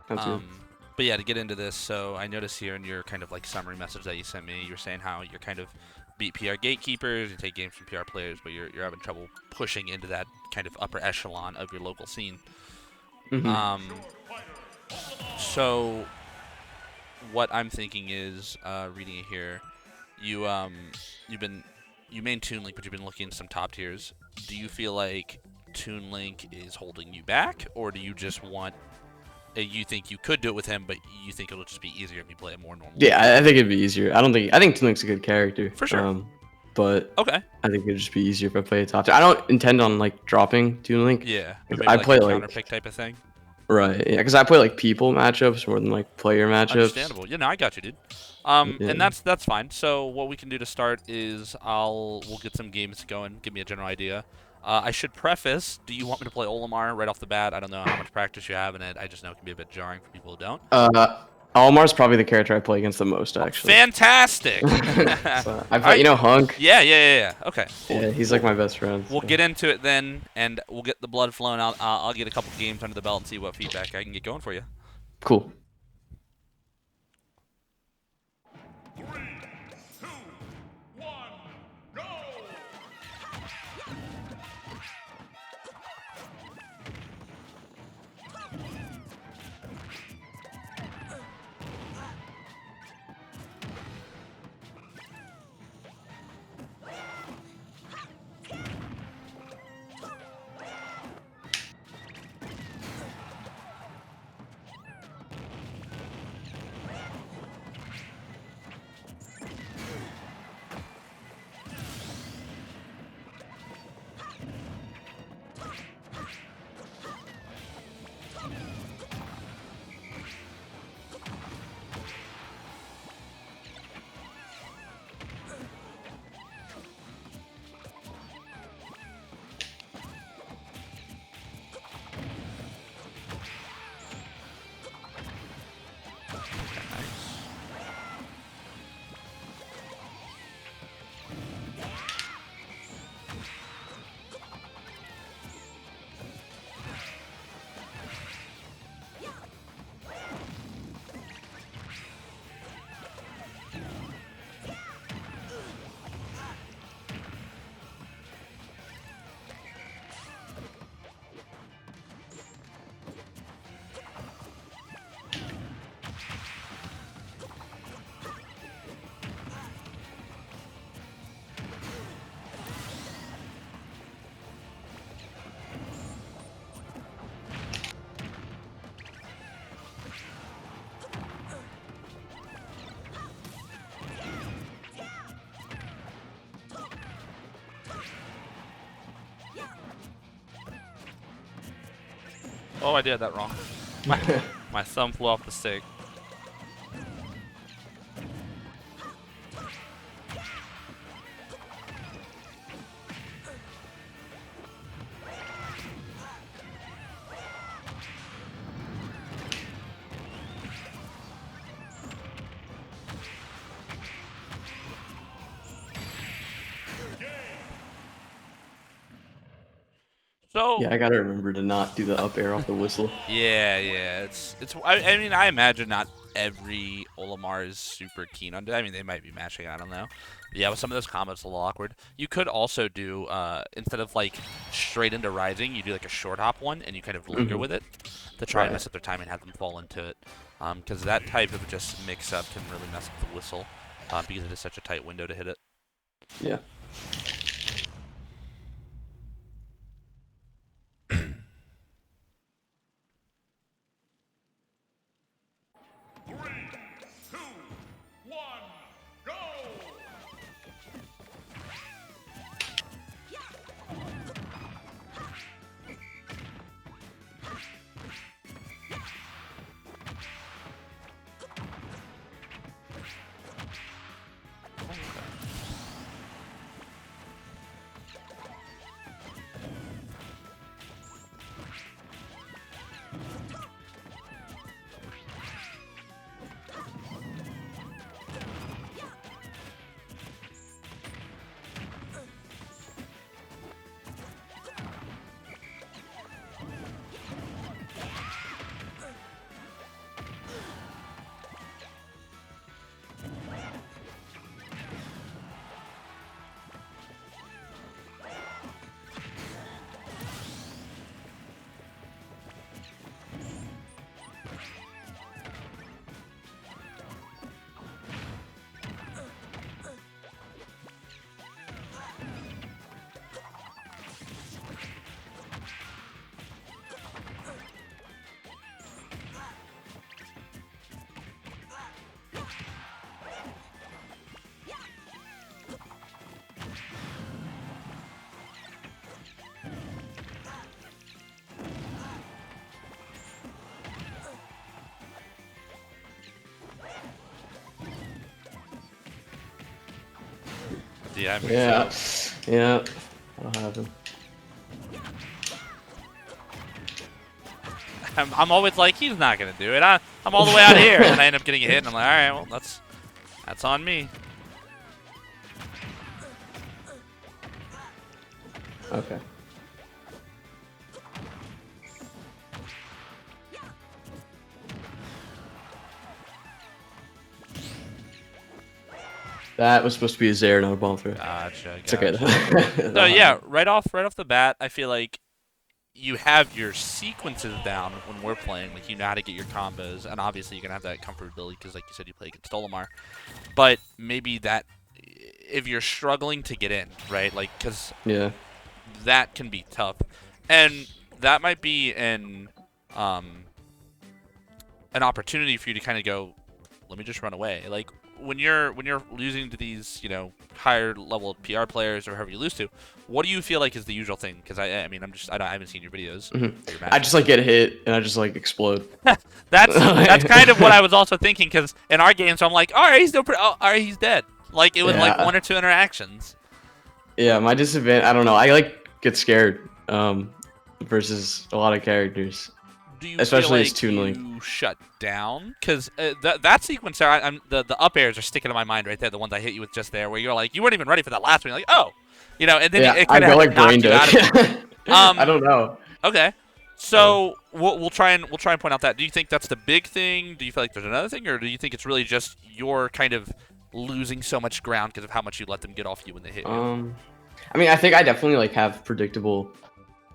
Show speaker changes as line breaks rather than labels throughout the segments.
That's good.
But yeah, to get into this, so I noticed here in your kind of like summary message that you sent me, you're saying how you're kind of beat PR gatekeepers, you take games from PR players, but you're having trouble pushing into that kind of upper echelon of your local scene.
Hmm.
Um, so what I'm thinking is, reading it here, you you've been you main Toon Link, but you've been looking at some top tiers. Do you feel like Toon Link is holding you back, or do you just want? You think you could do it with him, but you think it'll just be easier if you play a more normal
Yeah,
game?
I think it'd be easier. I think Toon Link's a good character.
For sure.
But
Okay.
I think it'd just be easier if I play a top tier. I don't intend on like dropping Toon Link.
Yeah, but
'Cause
maybe
I
like a
play
counter
like
pick type of thing.
right, yeah, because I play like people matchups more than like player matchups.
Understandable. Yeah, no, I got you, dude. And
Yeah.
that's fine. So what we can do to start is we'll get some games going. Give me a general idea. I should preface. Do you want me to play Olimar right off the bat? I don't know how much practice you have in it. I just know it can be a bit jarring for people who don't.
Almar's probably the character I play against the most actually.
Fantastic.
So I
All
play,
right.
Hunk.
Yeah. Okay, cool.
Yeah, he's like my best friend.
We'll
So.
get into it then, and we'll get the blood flowing. I'll get a couple games under the belt and see what feedback I can get going for you.
Cool.
Oh, I did that wrong. My thumb flew off the stick. So
Yeah, I gotta remember to not do the up air off the whistle.
yeah. It's. I mean, I imagine not every Olimar is super keen on it. I mean, they might be matching. I don't know. But yeah, with some of those combos, a little awkward. You could also do instead of like straight into rising, you do like a short hop one, and you kind of linger
Hmm.
with it to try and
Right.
mess up their time and have them fall into it. Because that type of just mix up can really mess up the whistle because it is such a tight window to hit it.
Yeah.
Yeah, me
Yeah.
too.
Yeah. That'll happen.
I'm always like, he's not gonna do it. I'm all the way out here, and then I end up getting a hit, and I'm like, all right, well, that's on me.
Okay. That was supposed to be a Zaire, not a bomb throw.
Gotcha.
It's okay.
So yeah, right off the bat, I feel like you have your sequences down when we're playing. Like, you know how to get your combos, and obviously you're gonna have that comfortability because, like you said, you play against Olimar. But maybe that if you're struggling to get in, right? Like, because
Yeah.
that can be tough, and that might be an opportunity for you to kind of go, let me just run away. Like, when you're losing to these, you know, higher level PR players or whoever you lose to, what do you feel like is the usual thing? Because I mean, I haven't seen your videos.
Mm-hmm.
Your
I just like get hit and I just like explode.
that's kind of what I was also thinking. Because in our games, I'm like, all right, he's still all right, he's dead. Like, it was like
Yeah.
1 or 2 interactions.
Yeah, my disadvantage. I don't know. I like get scared. Versus a lot of characters.
Do you
Especially
feel
as
like
Toon Link.
you shut down? Because that sequence there, the up airs are sticking to my mind right there. The ones I hit you with just there, where you're like, you weren't even ready for that last one. You're like, oh, you know, and then
Yeah,
it
I
kind of
go
had to
like
knock
brain
you out of it.
dead. I don't know.
Okay, so we'll try and point out that. Do you think that's the big thing? Do you feel like there's another thing, or do you think it's really just you're kind of losing so much ground because of how much you let them get off you when they hit you?
I mean, I think I definitely like have predictable.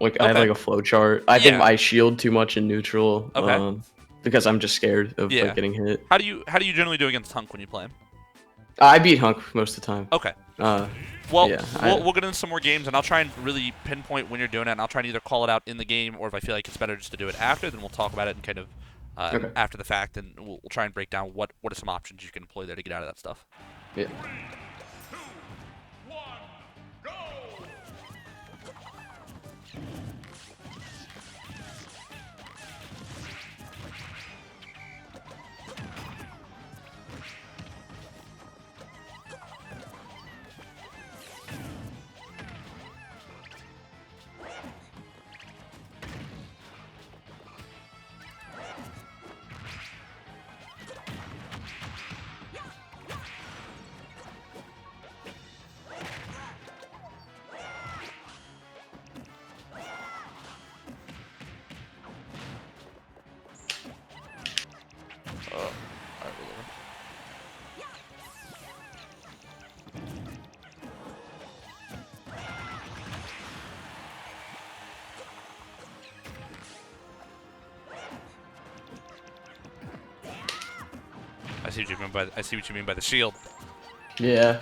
Like, I have like a flow chart. I think I shield too much in neutral.
Okay.
Because I'm just scared of like getting hit.
How do you generally do against Hunk when you play him?
I beat Hunk most of the time.
Okay. Well, yeah, we'll get into some more games, and I'll try and really pinpoint when you're doing it, and I'll try and either call it out in the game, or if I feel like it's better just to do it after, then we'll talk about it and kind of after the fact, and we'll try and break down what are some options you can employ there to get out of that stuff.
Yeah.
I see what you mean by the shield.
Yeah.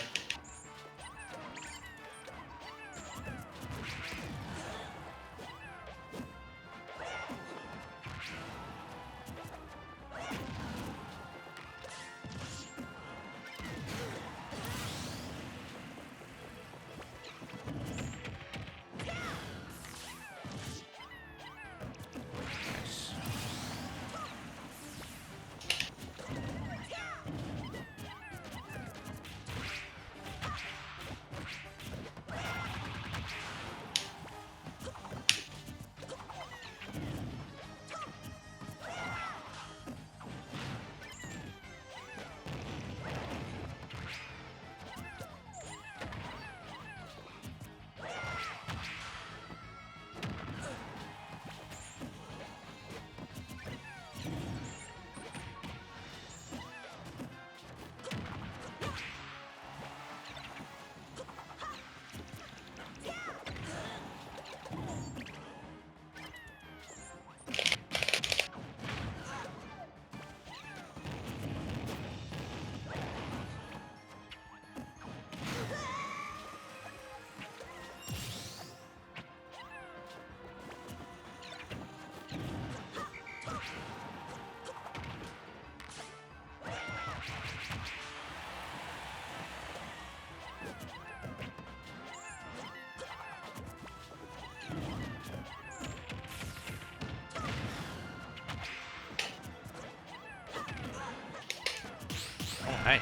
Nice.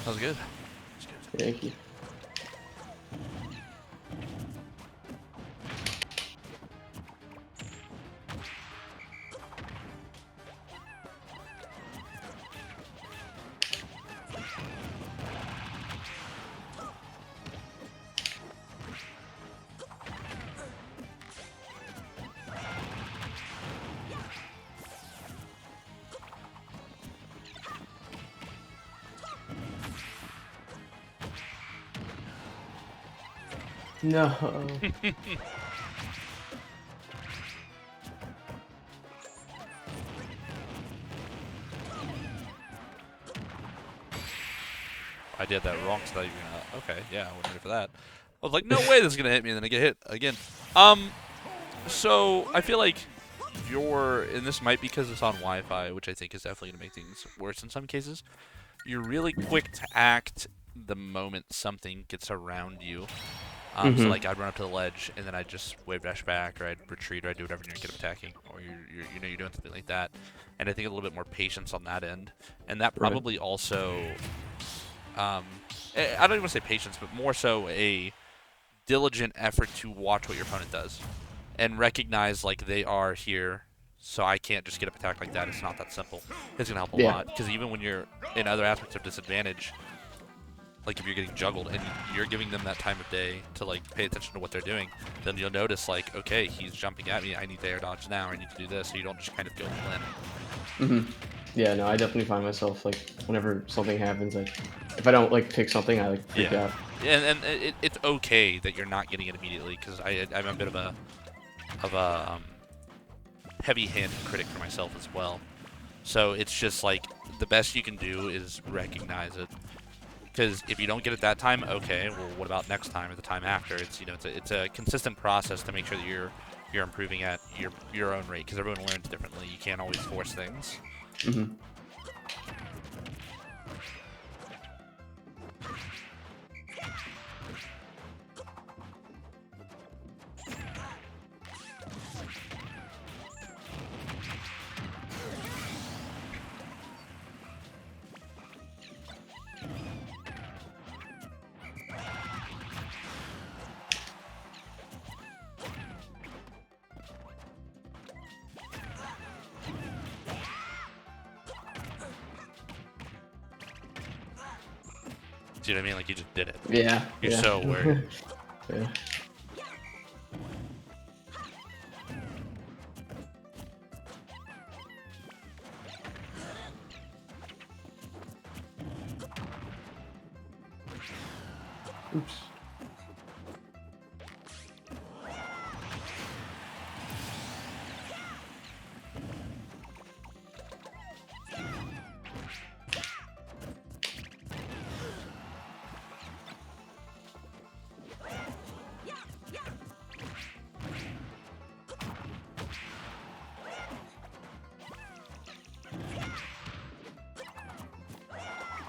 That was good.
Thank you. No.
I did that wrong, so you're gonna. Okay, yeah, I wasn't ready for that. I was like, no way, this is gonna hit me, and then I get hit again. So I feel like and this might be because it's on Wi-Fi, which I think is definitely gonna make things worse in some cases. You're really quick to act the moment something gets around you. So like I'd run up to the ledge and then I'd just wave dash back, or I'd retreat, or I'd do whatever you're get attacking, or you're doing something like that. And I think a little bit more patience on that end, and that probably also, I don't even want to say patience, but more so a diligent effort to watch what your opponent does, and recognize like they are here. So I can't just get up attack like that. It's not that simple. It's gonna help a lot, because even when you're in other aspects of disadvantage, like if you're getting juggled and you're giving them that time of day to like pay attention to what they're doing, then you'll notice like, okay, he's jumping at me, I need to air dodge now, I need to do this, so you don't just kind of go in.
Yeah, no, I definitely find myself like whenever something happens, if I don't like pick something, I like freak out.
And it's okay that you're not getting it immediately, because I'm a bit of a heavy-handed critic for myself as well. So it's just like the best you can do is recognize it. Because if you don't get it that time, okay, well, what about next time or the time after? It's it's a consistent process to make sure that you're improving at your own rate, because everyone learns differently. You can't always force things. See what I mean? Like, you just did it.
Yeah.
You're so worried.
Yeah. Oops.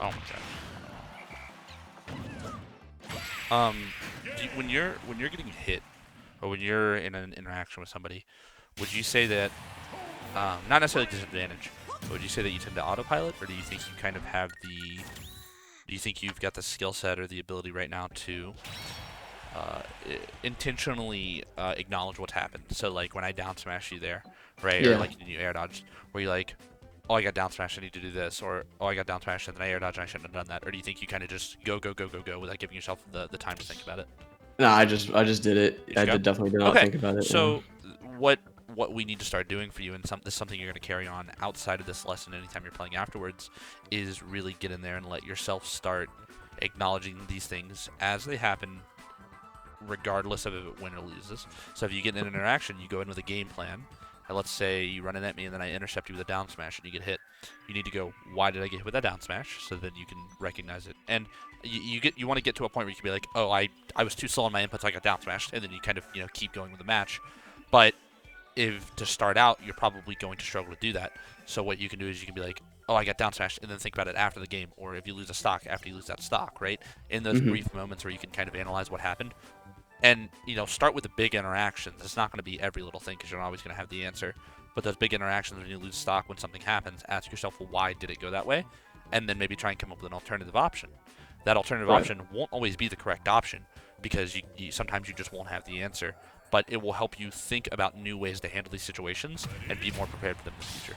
Oh my gosh. When you're getting hit, or when you're in an interaction with somebody, would you say that, not necessarily disadvantage, but would you say that you tend to autopilot, or do you think you kind of have do you think you've got the skill set or the ability right now to intentionally acknowledge what's happened? So like when I down smash you there, right, or like you air dodge, where you're like, oh, I got down smash, I need to do this, or oh, I got down smash and then I air dodge and I shouldn't have done that? Or do you think you kind of just go without giving yourself the time to think about it?
No, I just did it. Definitely did not think about it.
So what we need to start doing for you, and this is something you're going to carry on outside of this lesson anytime you're playing afterwards, is really get in there and let yourself start acknowledging these things as they happen, regardless of if it win or loses. So if you get in an interaction, you go in with a game plan. And let's say you run in at me and then I intercept you with a down smash and you get hit. You need to go, why did I get hit with that down smash? So then you can recognize it. And you want to get to a point where you can be like, oh, I was too slow on my inputs, so I got down smashed, and then you kind of keep going with the match. But if to start out, you're probably going to struggle to do that. So what you can do is you can be like, oh, I got down smashed, and then think about it after the game, or if you lose a stock, after you lose that stock, right? In those brief moments where you can kind of analyze what happened. And, start with the big interactions. It's not going to be every little thing, because you're not always going to have the answer. But those big interactions, when you lose stock, when something happens, ask yourself, well, why did it go that way? And then maybe try and come up with an alternative option. That alternative option won't always be the correct option because sometimes you just won't have the answer. But it will help you think about new ways to handle these situations and be more prepared for them in the future.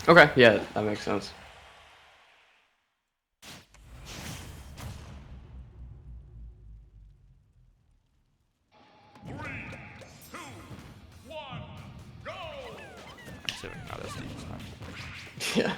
Okay, yeah, that makes sense. Yeah.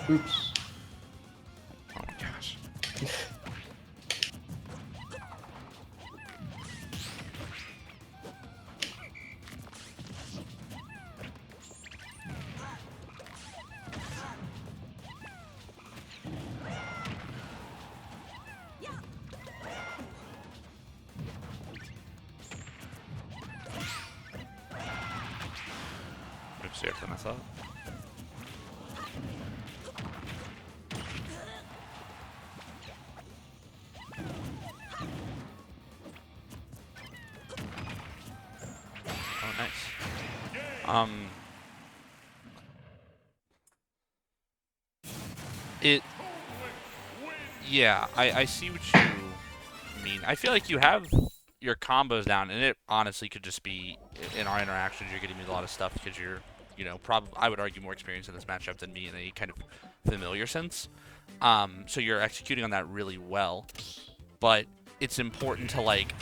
Oops.
Oh my gosh. Oops, here for myself. Oh, nice. Yeah, I see what you mean. I feel like you have your combos down, and it honestly could just be in our interactions. You're getting me a lot of stuff because you're, probably I would argue more experienced in this matchup than me in a kind of familiar sense. So you're executing on that really well, but it's important to like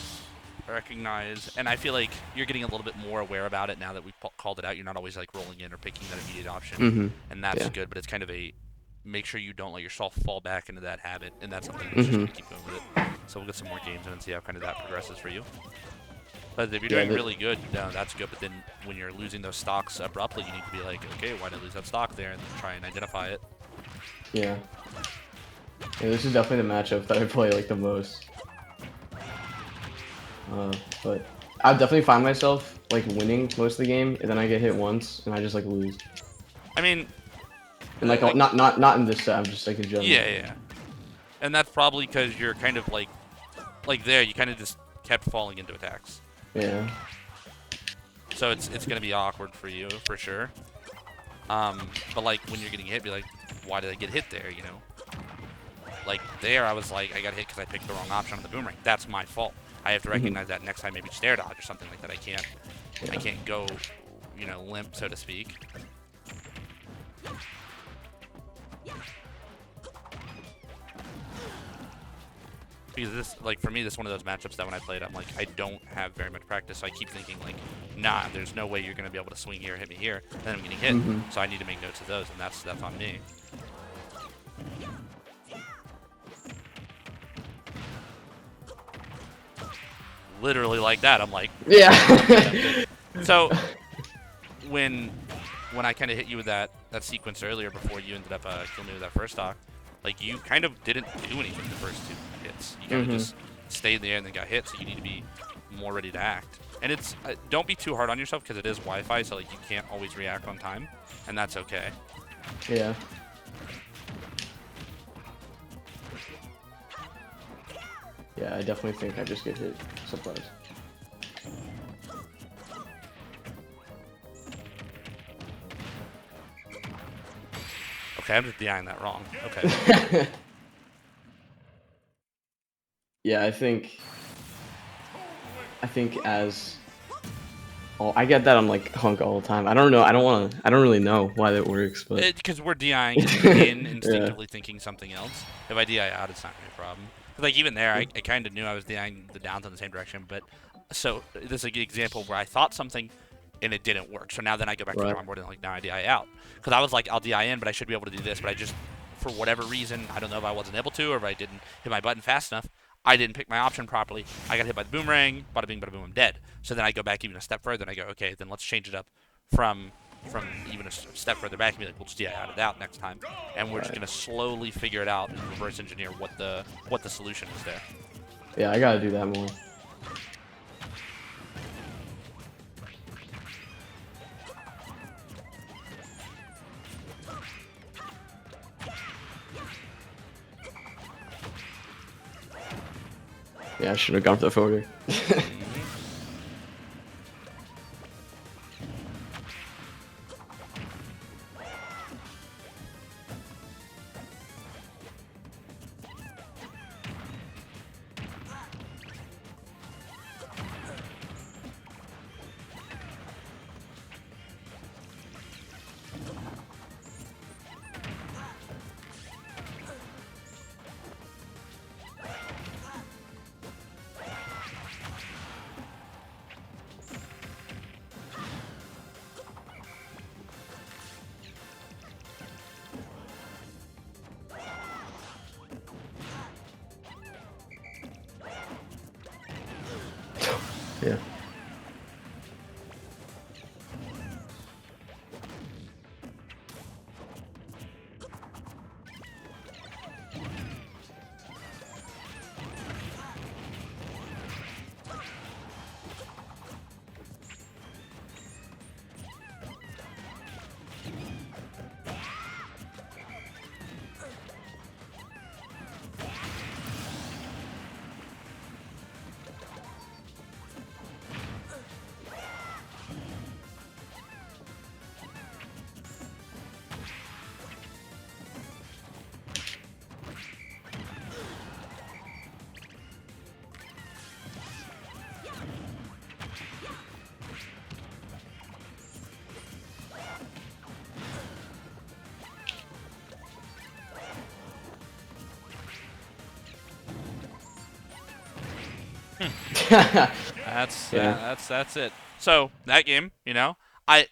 recognize, and I feel like you're getting a little bit more aware about it now that we've called it out. You're not always like rolling in or picking that immediate option, and that's good. But it's kind of a make sure you don't let yourself fall back into that habit, and that's something that's just going to keep going with it. So we'll get some more games in and see how kind of that progresses for you. But if you're doing really good, that's good. But then when you're losing those stocks abruptly, you need to be like, okay, why did I lose that stock there, and then try and identify it.
Yeah. Yeah, this is definitely the matchup that I play like the most. But I definitely find myself like winning most of the game, and then I get hit once, and I just like lose.
I mean,
and like not in this set. I'm just like in general.
Yeah. And that's probably because you're kind of like there, you kind of just kept falling into attacks.
Yeah.
So it's gonna be awkward for you for sure. But like when you're getting hit, be like, why did I get hit there? Like there, I was like, I got hit because I picked the wrong option on the boomerang. That's my fault. I have to recognize that next time, maybe just air dodge or something like that. I can't go, limp, so to speak. Because this, like, for me, this is one of those matchups that when I played, I'm like, I don't have very much practice, so I keep thinking, like, nah, there's no way you're going to be able to swing here, hit me here, and then I'm getting hit. So I need to make notes of those, and that's on me. Literally like that, I'm like,
yeah.
So when I kind of hit you with that sequence earlier before you ended up killing me with that first stock, like, you kind of didn't do anything the first 2 hits. You kind of just stayed there and then got hit, so you need to be more ready to act. And it's don't be too hard on yourself because it is Wi-Fi, so like you can't always react on time, and that's okay.
Yeah. Yeah, I definitely think I just get hit sometimes.
Okay, I'm just DIing that wrong. Okay.
Yeah, I think as I get that I'm like hunk all the time. I don't know. I don't really know why that works, but
Because we're DIing in instinctively thinking something else. If I DI out, it's not gonna be a problem. Like, even there, I kind of knew I was DIing the downs in the same direction, but so this is an example where I thought something and it didn't work. So now then I go back to the drawing board and like, now I DI out. Because I was like, I'll DI in, but I should be able to do this, but I just, for whatever reason, I don't know if I wasn't able to or if I didn't hit my button fast enough, I didn't pick my option properly. I got hit by the boomerang, bada bing, bada boom, I'm dead. So then I go back even a step further and I go, okay, then let's change it up from even a step further back and be like, we'll just DI out it out next time. And we're just going to slowly figure it out and reverse engineer what the solution is there.
yeah, I gotta do that more. Yeah, I should have gone for the forwarder. Yeah.
That's it. So that game,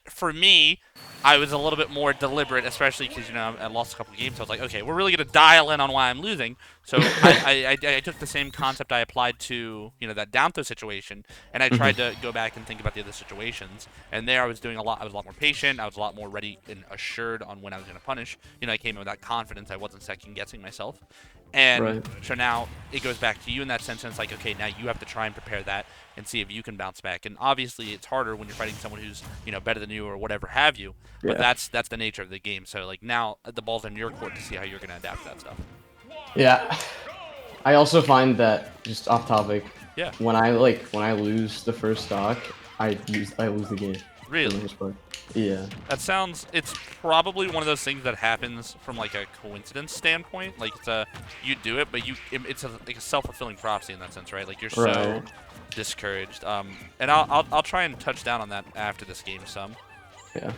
for me, I was a little bit more deliberate, especially because I lost a couple of games. So I was like, okay, we're really gonna dial in on why I'm losing. So I took the same concept I applied to that down throw situation, and I tried to go back and think about the other situations. And there I was doing a lot. I was a lot more patient. I was a lot more ready and assured on when I was gonna punish. I came in with that confidence. I wasn't second guessing myself. And so now it goes back to you in that sense, and it's like, okay, now you have to try and prepare that and see if you can bounce back. And obviously, it's harder when you're fighting someone who's better than you or whatever have you. But that's the nature of the game. So like now the ball's in your court to see how you're gonna adapt to that stuff.
Yeah. I also find that, just off topic, when I lose the first stock, I lose the game.
Really?
Yeah.
It's probably one of those things that happens from like a coincidence standpoint. Like you do it, but it's like a self-fulfilling prophecy in that sense, right? Like you're so discouraged. And I'll try and touch down on that after this game some.
Yeah.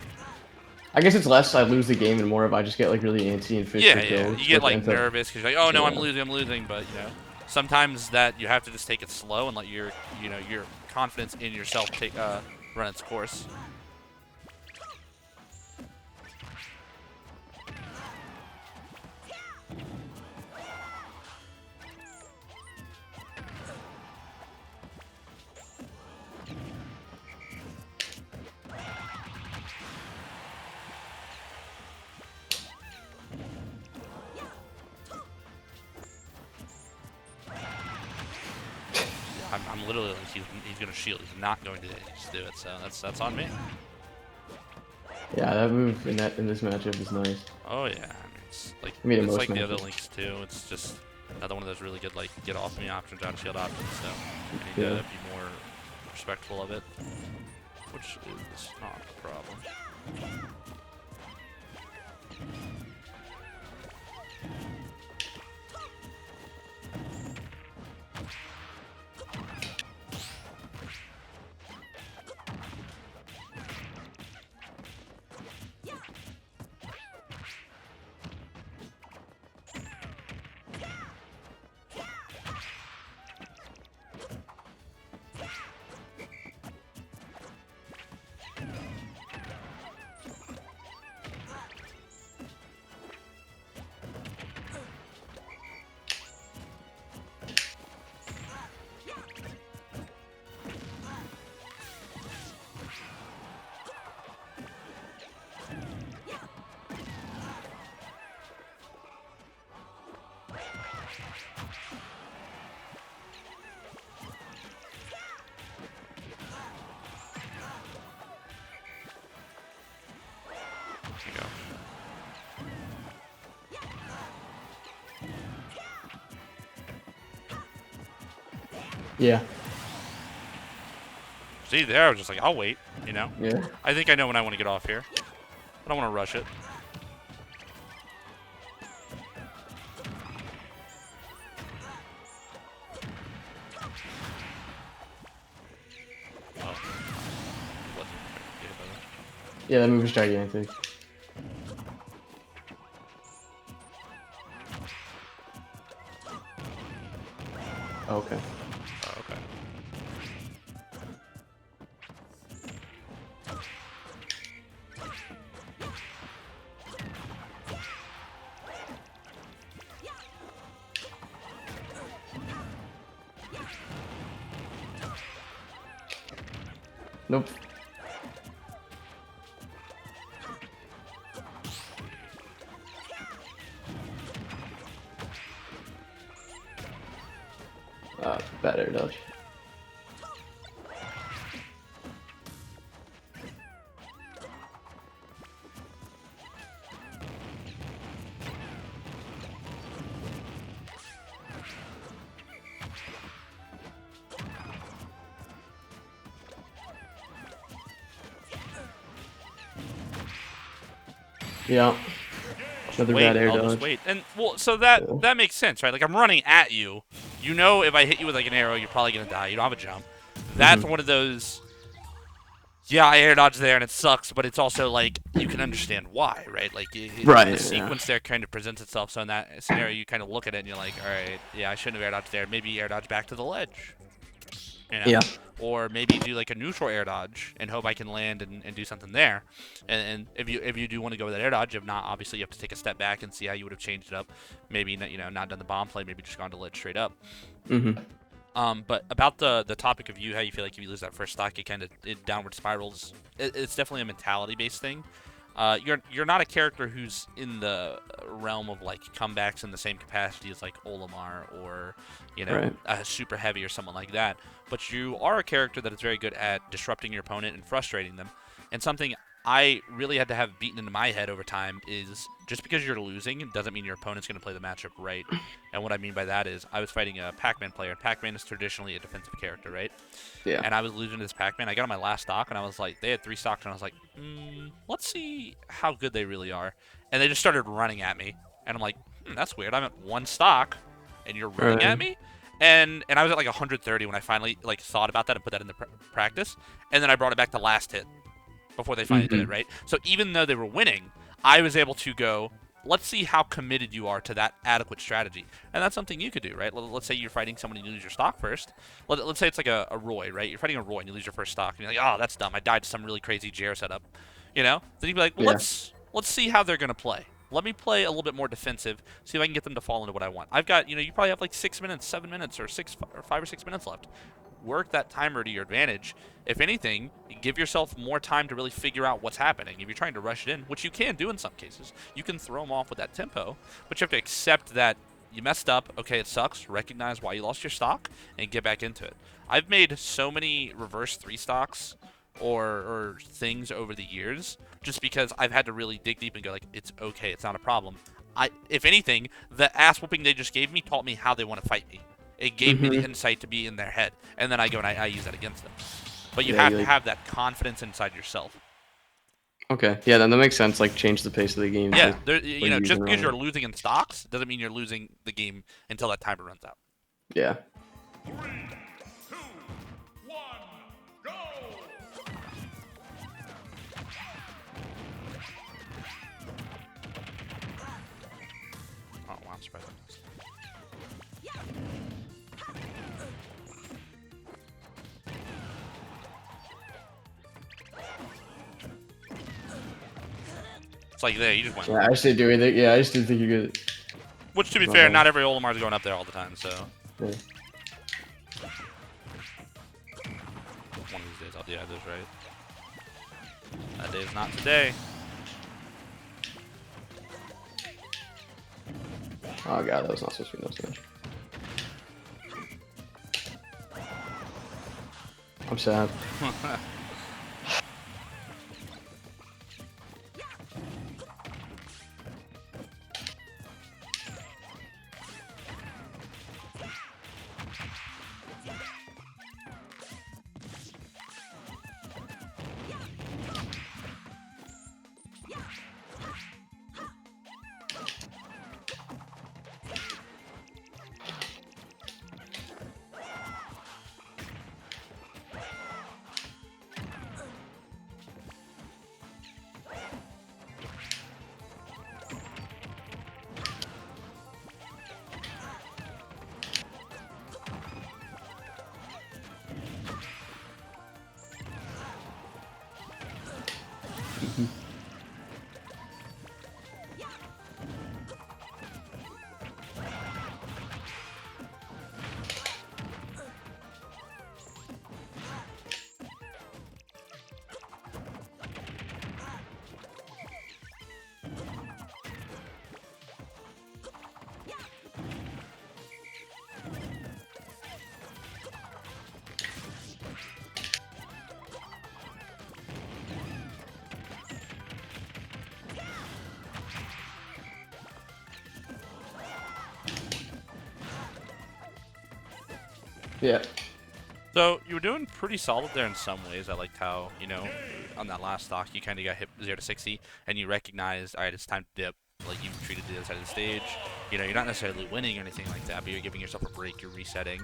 I guess it's less I lose the game and more if I just get like really antsy and fish for kills.
You get like
ends up-
nervous because you're like, oh no, I'm losing. But you know, sometimes that you have to just take it slow and let your confidence in yourself run its course. I'm literally like, he's gonna shield. He's not going to just do it. So that's on me.
Yeah, that move in this matchup is nice.
Oh yeah, I mean, it's like the other links too. It's just another one of those really good like get off me options, out of shield options. So I need to be more respectful of it, which is not a problem.
Yeah.
See, there I was just like, I'll wait, you know?
Yeah.
I think I know when I want to get off here. I don't want to rush it. Oh.
Yeah, that move is gigantic. Okay.
Oh, okay.
Nope. Bad air dodge. Yeah. Another bad air dodge.
Wait. And well, so that makes sense, right? Like I'm running at you. You know, if I hit you with like an arrow, you're probably gonna die. You don't have a jump. That's one of those. Yeah, I air dodge there and it sucks, but it's also like you can understand why, right? Like the sequence there kind of presents itself. So in that scenario, you kind of look at it and you're like, all right, yeah, I shouldn't have air dodged there. Maybe air dodge back to the ledge. You know?
Yeah.
Or maybe do like a neutral air dodge and hope I can land and do something there. And if you do want to go with that air dodge, if not, obviously you have to take a step back and see how you would have changed it up. Maybe not done the bomb play, maybe just gone to ledge straight up. But about the topic of how you feel like if you lose that first stock, it downward spirals. It's definitely a mentality-based thing. You're not a character who's in the realm of like comebacks in the same capacity as like Olimar or super heavy or someone like that. But you are a character that is very good at disrupting your opponent and frustrating them. And something I really had to have beaten into my head over time is just because you're losing doesn't mean your opponent's going to play the matchup right. And what I mean by that is I was fighting a Pac-Man player, and Pac-Man is traditionally a defensive character, right?
Yeah.
And I was losing to this Pac-Man. I got on my last stock, and I was like, they had 3 stocks, and I was like, let's see how good they really are. And they just started running at me, and I'm like, that's weird. I'm at 1 stock, and you're running at me? And I was at like 130 when I finally like thought about that and put that into practice, and then I brought it back to last hit. before they finally did it, right? So even though they were winning, I was able to go, let's see how committed you are to that adequate strategy. And that's something you could do, right? Let's say you're fighting someone and you lose your stock first. Let's say it's like a Roy, right? You're fighting a Roy and you lose your first stock. And you're like, oh, that's dumb. I died to some really crazy Jair setup. You know? Then you'd be like, well, let's see how they're going to play. Let me play a little bit more defensive, see if I can get them to fall into what I want. I've got, you probably have like 6 minutes, 7 minutes, or 5 or 6 minutes left. Work that timer to your advantage. If anything, give yourself more time to really figure out what's happening. If you're trying to rush it in, which you can do in some cases, you can throw them off with that tempo, but you have to accept that you messed up. Okay, it sucks. Recognize why you lost your stock and get back into it. I've made so many reverse 3 stocks or things over the years just because I've had to really dig deep and go like, it's okay, it's not a problem. If anything, the ass whooping they just gave me taught me how they want to fight me. It gave me the insight to be in their head, and then I go and I use that against them. But you have to have that confidence inside yourself.
Okay, yeah, then that makes sense. Like, change the pace of the game.
Yeah, just because you're losing in stocks doesn't mean you're losing the game until that timer runs out.
Yeah.
3, 2, 1, go!
Oh, wow, I'm surprised. It's like there, you just went.
Yeah, I just didn't do anything. Yeah, I just didn't think you could.
Which, to be fair, not every Olimar is going up there all the time, so.
Yeah.
One of these days I'll do this right. That day is not today.
Oh god, that was not supposed to be no switch. I'm sad. Yeah.
So you were doing pretty solid there in some ways. I liked how, on that last stock, you kind of got hit 0 to 60, and you recognized, all right, it's time to dip. Like, you treated the other side of the stage. You're not necessarily winning or anything like that, but you're giving yourself a break. You're resetting.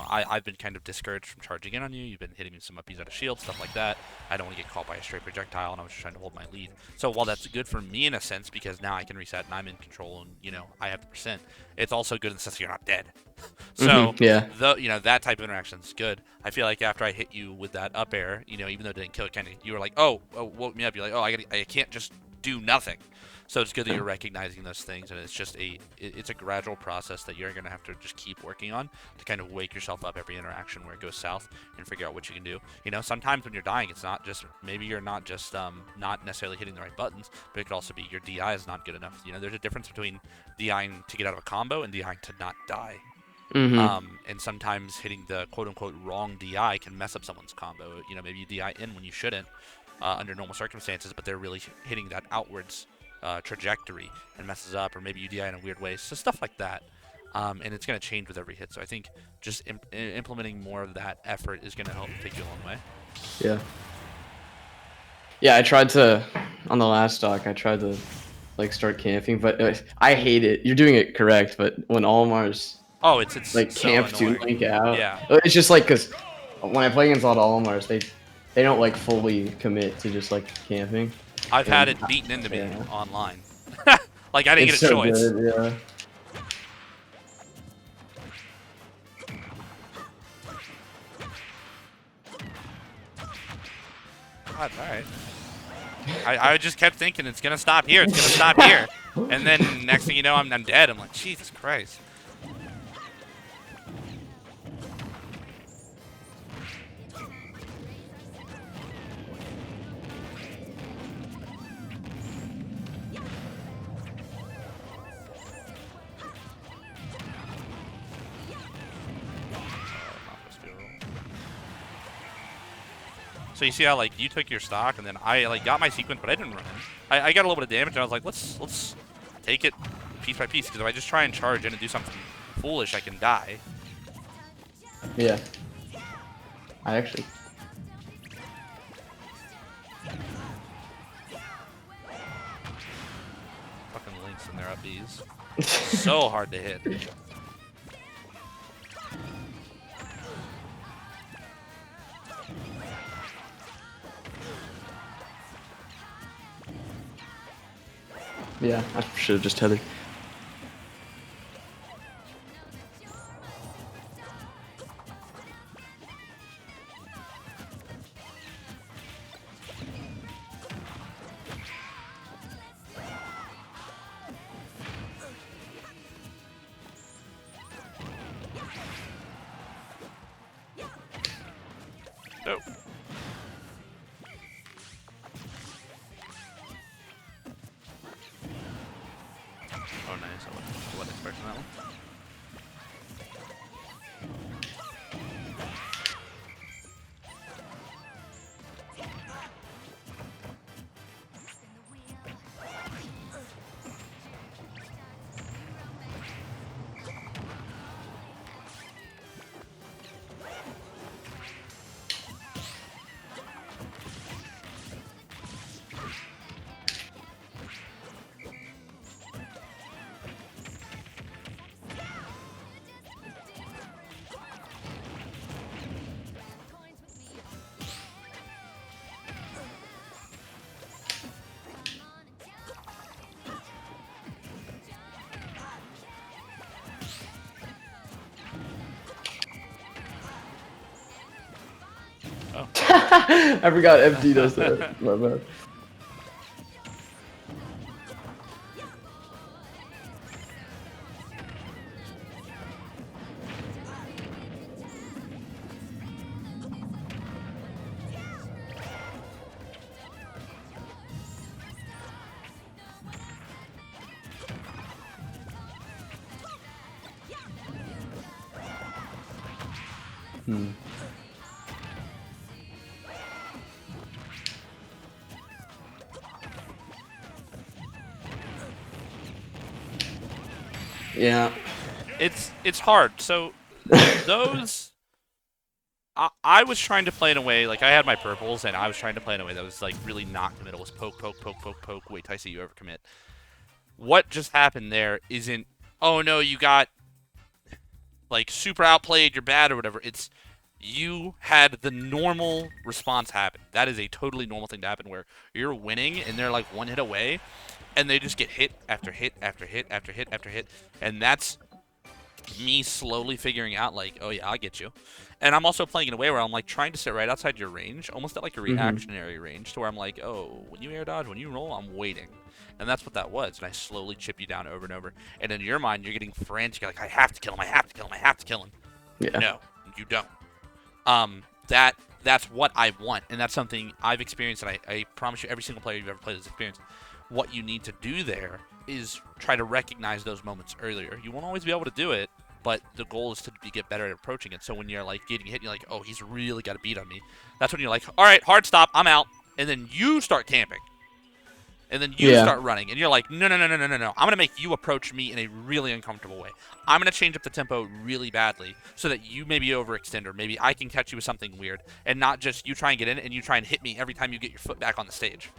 I've been kind of discouraged from charging in on you. You've been hitting me some uppies out of shield, stuff like that. I don't want to get caught by a straight projectile, and I was just trying to hold my lead. So while that's good for me in a sense, because now I can reset and I'm in control and, I have the percent, it's also good in the sense that you're not dead. So,
yeah.
That type of interaction is good. I feel like after I hit you with that up air, even though it didn't kill it, you were like, oh, woke me up. You're like, oh, I can't just do nothing. So it's good that you're recognizing those things, and it's just it's a gradual process that you're going to have to just keep working on to kind of wake yourself up every interaction where it goes south and figure out what you can do. Sometimes when you're dying, it's not just, maybe you're not just not necessarily hitting the right buttons, but it could also be your DI is not good enough. There's a difference between DIing to get out of a combo and DIing to not die. And sometimes hitting the quote-unquote wrong DI can mess up someone's combo. Maybe you DI in when you shouldn't under normal circumstances, but they're really hitting that outwards trajectory and messes up, or maybe you DI in a weird way. So stuff like that. And it's going to change with every hit. So I think just implementing more of that effort is going to help take you a long way.
Yeah. Yeah, I tried to, on the last stock, I tried to start camping, but I hate it. You're doing it correct, but when Olimar's
it's
like
so
camp to
annoying.
link out,
Yeah.
it's just like, because when I play against a lot of Olimars, they don't like fully commit to just like camping.
I've had
And
it beaten into me
yeah.
online. Like I didn't
It's
get a
so
choice.
good, yeah.
God, all right. I just kept thinking it's gonna stop here. It's gonna stop here, and then next thing you know, I'm dead. I'm like, Jesus Christ. So you see how like you took your stock, and then I like got my sequence, but I didn't run in. I got a little bit of damage, and I was like, let's take it piece by piece, because if I just try and charge in and do something foolish, I can die.
Yeah. I actually.
Fucking Lynx and their up Bs. So hard to hit.
Yeah, I should have just tethered.
Nope. Oh, nice. I wasn't expecting that one.
I forgot FD does that. My bad. Hmm. Yeah.
It's hard. So those I was trying to play in a way like I had my purples, and I was trying to play in a way that was like really not committal. It was poke, poke, poke, poke, poke. Wait till I see you ever commit. What just happened there isn't. Oh no, you got like super outplayed. You're bad or whatever. It's you had the normal response happen. That is a totally normal thing to happen where you're winning and they're like one hit away, and they just get hit after hit after hit after hit after hit, and that's me slowly figuring out like, oh yeah, I'll get you. And I'm also playing in a way where I'm like trying to sit right outside your range, almost at like a reactionary range, to where I'm like, oh, when you air dodge, when you roll, I'm waiting. And that's what that was. And I slowly chip you down over and over. And in your mind, you're getting frantic. You're like, I have to kill him. I have to kill him. I have to kill him.
Yeah.
No, you don't. That's what I want, and that's something I've experienced, and I promise you, every single player you've ever played has experienced. What you need to do there is try to recognize those moments earlier. You won't always be able to do it, but the goal is to get better at approaching it. So when you're like getting hit, and you're like, oh, he's really got a beat on me. That's when you're like, all right, hard stop, I'm out, and then you start camping. And then you start running, and you're like, no. I'm going to make you approach me in a really uncomfortable way. I'm going to change up the tempo really badly so that you maybe overextend, or maybe I can catch you with something weird, and not just you try and get in and you try and hit me every time you get your foot back on the stage.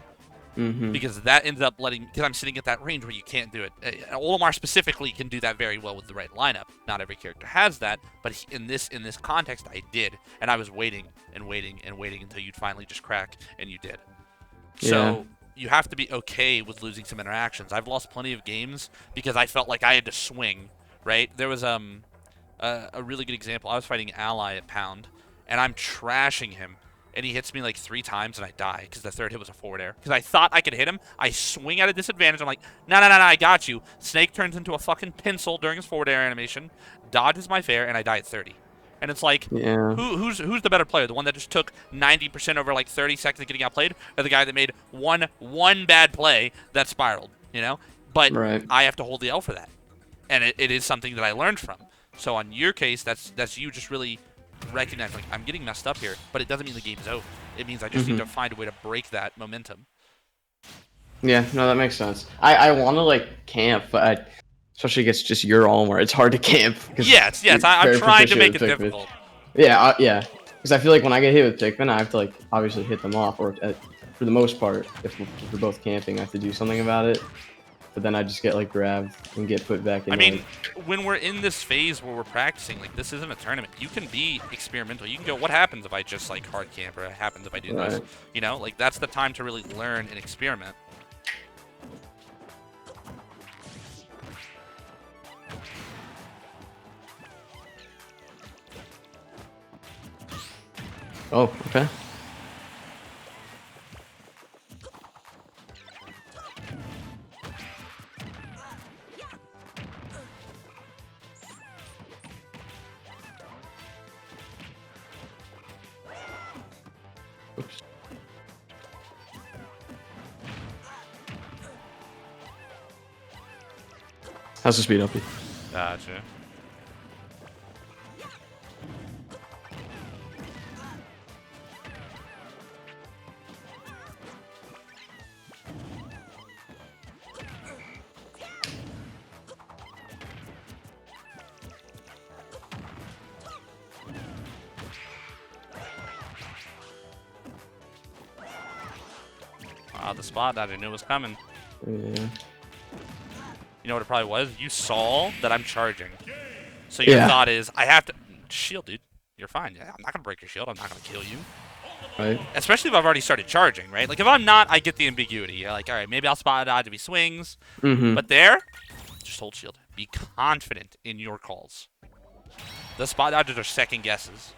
because that ends up because I'm sitting at that range where you can't do it. Olimar specifically can do that very well with the right lineup. Not every character has that, but in this context, I did, and I was waiting and waiting and waiting until you'd finally just crack, and you did. So you have to be okay with losing some interactions. I've lost plenty of games because I felt like I had to swing. Right? There was a really good example. I was fighting Ally at Pound, and I'm trashing him. And he hits me like 3 times, and I die because the third hit was a forward air. Because I thought I could hit him. I swing at a disadvantage. I'm like, no, I got you. Snake turns into a fucking pencil during his forward air animation, dodges my fair, and I die at 30. And it's like, who's the better player? The one that just took 90% over like 30 seconds of getting outplayed, or the guy that made one bad play that spiraled? You know, but I have to hold the L for that, and it is something that I learned from. So on your case, that's you just really recognize, like, I'm getting messed up here, but it doesn't mean the game's over. It means I just need to find a way to break that momentum.
Yeah, no, that makes sense. I want to like camp, but especially against just your Olimar, it's hard to camp.
Yes, I'm trying to make it difficult.
Yeah, yeah. Because I feel like when I get hit with Pikmin, I have to like obviously hit them off, or for the most part, if we're both camping, I have to do something about it. But then I just get like grabbed and get put back in.
I mean, when we're in this phase where we're practicing, like, this isn't a tournament. You can be experimental. You can go, what happens if I just like hard camp, or what happens if I do this? You know, like, that's the time to really learn and experiment.
Oh, okay. Oops. How's the speed up?
Gotcha. The spot that I knew was coming.
Yeah.
You know what it probably was? You saw that I'm charging. So your thought is, I have to... Shield, dude. You're fine. Yeah, I'm not going to break your shield. I'm not going to kill you.
Right.
Especially if I've already started charging, right? Like, if I'm not, I get the ambiguity. You're like, all right, maybe I'll spot dodge if he swings. But there, just hold shield. Be confident in your calls. The spot dodges are second guesses.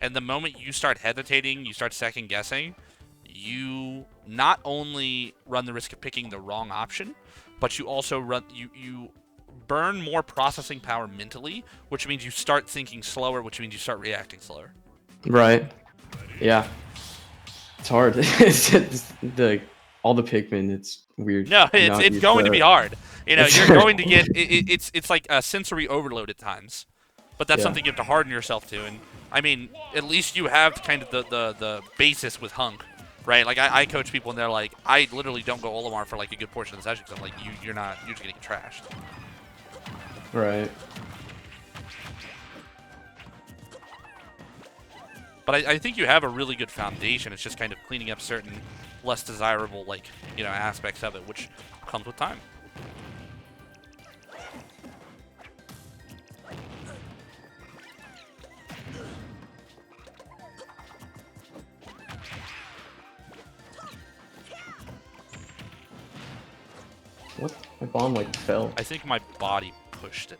And the moment you start hesitating, you start second guessing, you not only run the risk of picking the wrong option, but you also you burn more processing power mentally, which means you start thinking slower, which means you start reacting slower.
Right. Yeah. It's hard. It's all the Pikmin. It's weird.
No, it's going to be hard. You know, you're going to get it's like a sensory overload at times, but that's something you have to harden yourself to. And I mean, at least you have kind of the basis with Hunk. Right, like I coach people and they're like, I literally don't go Olimar for like a good portion of the session because I'm like, you're just gonna get trashed.
Right.
But I think you have a really good foundation. It's just kind of cleaning up certain less desirable, like, you know, aspects of it, which comes with time.
What? My bomb like fell.
I think my body pushed it.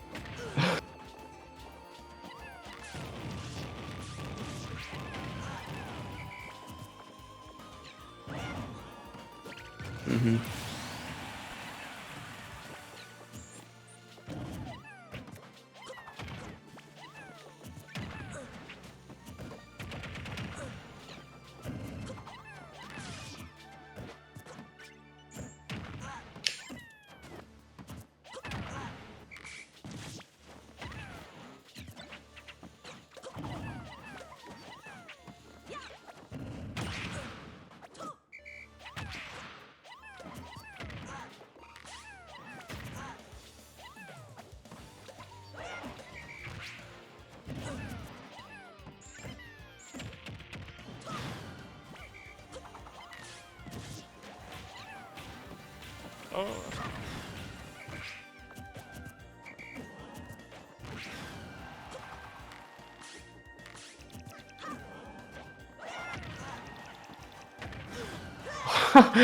Oh.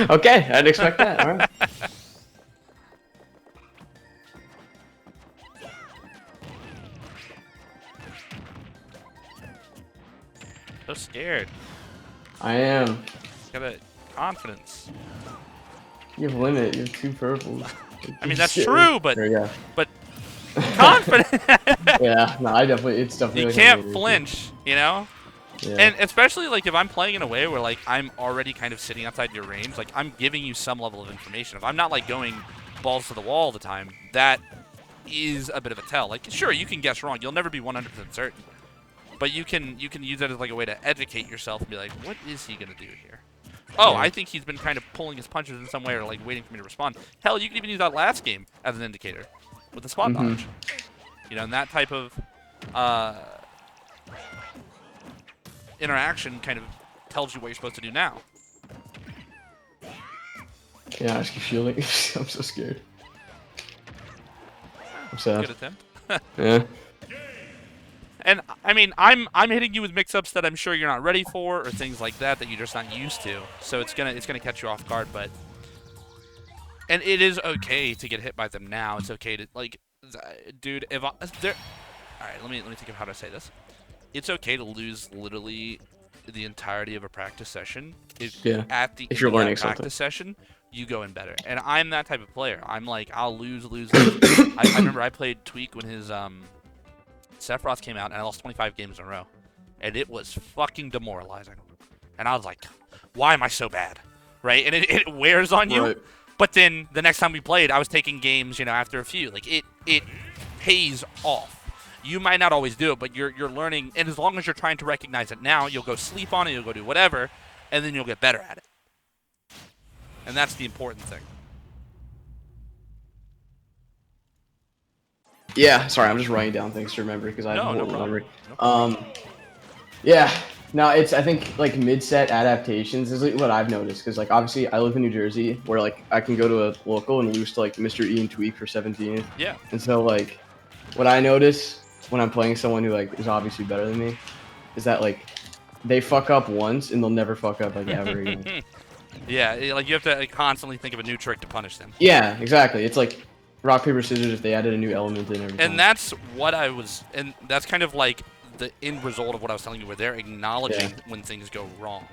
Okay, I'd expect that. All right.
So scared.
I am.
Got a confidence.
You have limit. You have 2 purples.
I mean, that's true, but
Yeah.
but confident.
Yeah. No, it's definitely.
You
like
can't
a major
flinch, you know?
issue. Yeah.
And especially like if I'm playing in a way where like I'm already kind of sitting outside your range, like I'm giving you some level of information. If I'm not like going balls to the wall all the time, that is a bit of a tell. Like sure, you can guess wrong. You'll never be 100% certain. But you can use that as like a way to educate yourself and be like, what is he gonna do here? Oh,
Yeah.
I think he's been kind of pulling his punches in some way or like waiting for me to respond. Hell, you can even use that last game as an indicator with the spot knowledge. You know, and that type of interaction kind of tells you what you're supposed to do now.
Yeah, I just keep shielding. I'm so scared. I'm sad.
Good attempt.
Yeah.
And I mean, I'm hitting you with mix-ups that I'm sure you're not ready for, or things like that that you're just not used to. So it's gonna catch you off guard. But and it is okay to get hit by them now. It's okay to like, dude. If there, all right, let me think of how to say this. It's okay to lose literally the entirety of a practice session if
Yeah.
at the
If you're
end of that
learning
practice
something.
session you go in better. And I'm that type of player. I'm like I'll lose. I remember I played Tweak when his Sephiroth came out, and I lost 25 games in a row. And it was fucking demoralizing. And I was like, why am I so bad? Right? And it wears on you.
Right.
But then the next time we played, I was taking games, you know, after a few. Like, it pays off. You might not always do it, but you're learning. And as long as you're trying to recognize it now, you'll go sleep on it, you'll go do whatever, and then you'll get better at it. And that's the important thing.
Yeah, sorry, I'm just writing down things to remember because I have
No
horrible
problem.
memory. Yeah, no, it's I think like mid-set adaptations is like what I've noticed because like obviously I live in New Jersey where like I can go to a local and lose to like Mr. E and Tweak for 17th.
Yeah.
And so like what I notice when I'm playing someone who like is obviously better than me is that like they fuck up once and they'll never fuck up like ever again.
Yeah, like you have to like, constantly think of a new trick to punish them.
Yeah, exactly. It's like rock paper scissors if they added a new element in every time.
And that's what I was, and that's kind of like the end result of what I was telling you, where they're acknowledging when things go wrong,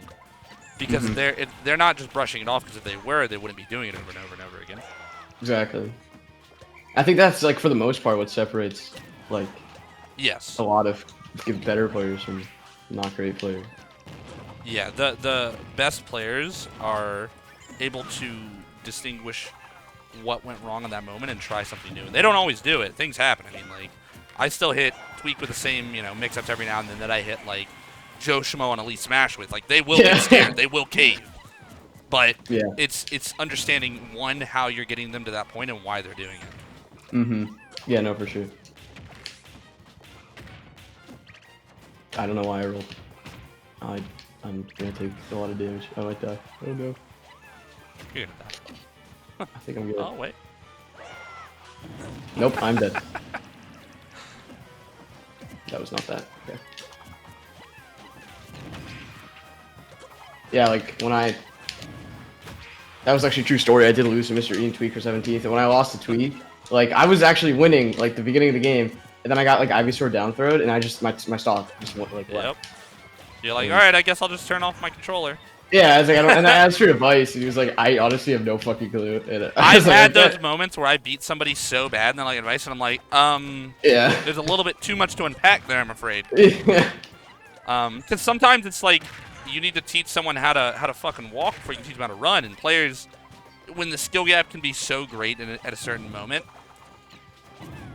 because they're not just brushing it off. Because if they were, they wouldn't be doing it over and over and over again.
Exactly. I think that's like for the most part what separates like
Yes.
a lot of better players from not great players.
Yeah. The best players are able to distinguish what went wrong in that moment and try something new. And they don't always do it. Things happen. I mean, like, I still hit Tweak with the same, you know, mix-ups every now and then that I hit, like, Joe Schmo on Elite Smash with. Like, they will get scared. They will cave. But it's understanding, one, how you're getting them to that point and why they're doing it.
Yeah, no, for sure. I don't know why I rolled. I'm gonna take a lot of damage. I might die. Oh no.
You're gonna die.
I think I'm good.
Oh, wait.
Nope, I'm dead. That was not that. Okay. Yeah, like when that was actually a true story. I did lose to Mr. E and Tweak for 17th, and when I lost to Tweak, like I was actually winning like the beginning of the game, and then I got like Ivysaur down throwed, and I just my stock just went like left.
Yep. You're like, all right, I guess I'll just turn off my controller.
Yeah, I was like, and I asked for advice, and he was like, I honestly have no fucking clue. And
I've
like,
had those moments where I beat somebody so bad and they're like advice, and I'm like,
yeah.
there's a little bit too much to unpack there, I'm afraid.
Yeah.
Because sometimes it's like you need to teach someone how to fucking walk before you can teach them how to run. And players, when the skill gap can be so great at a certain moment,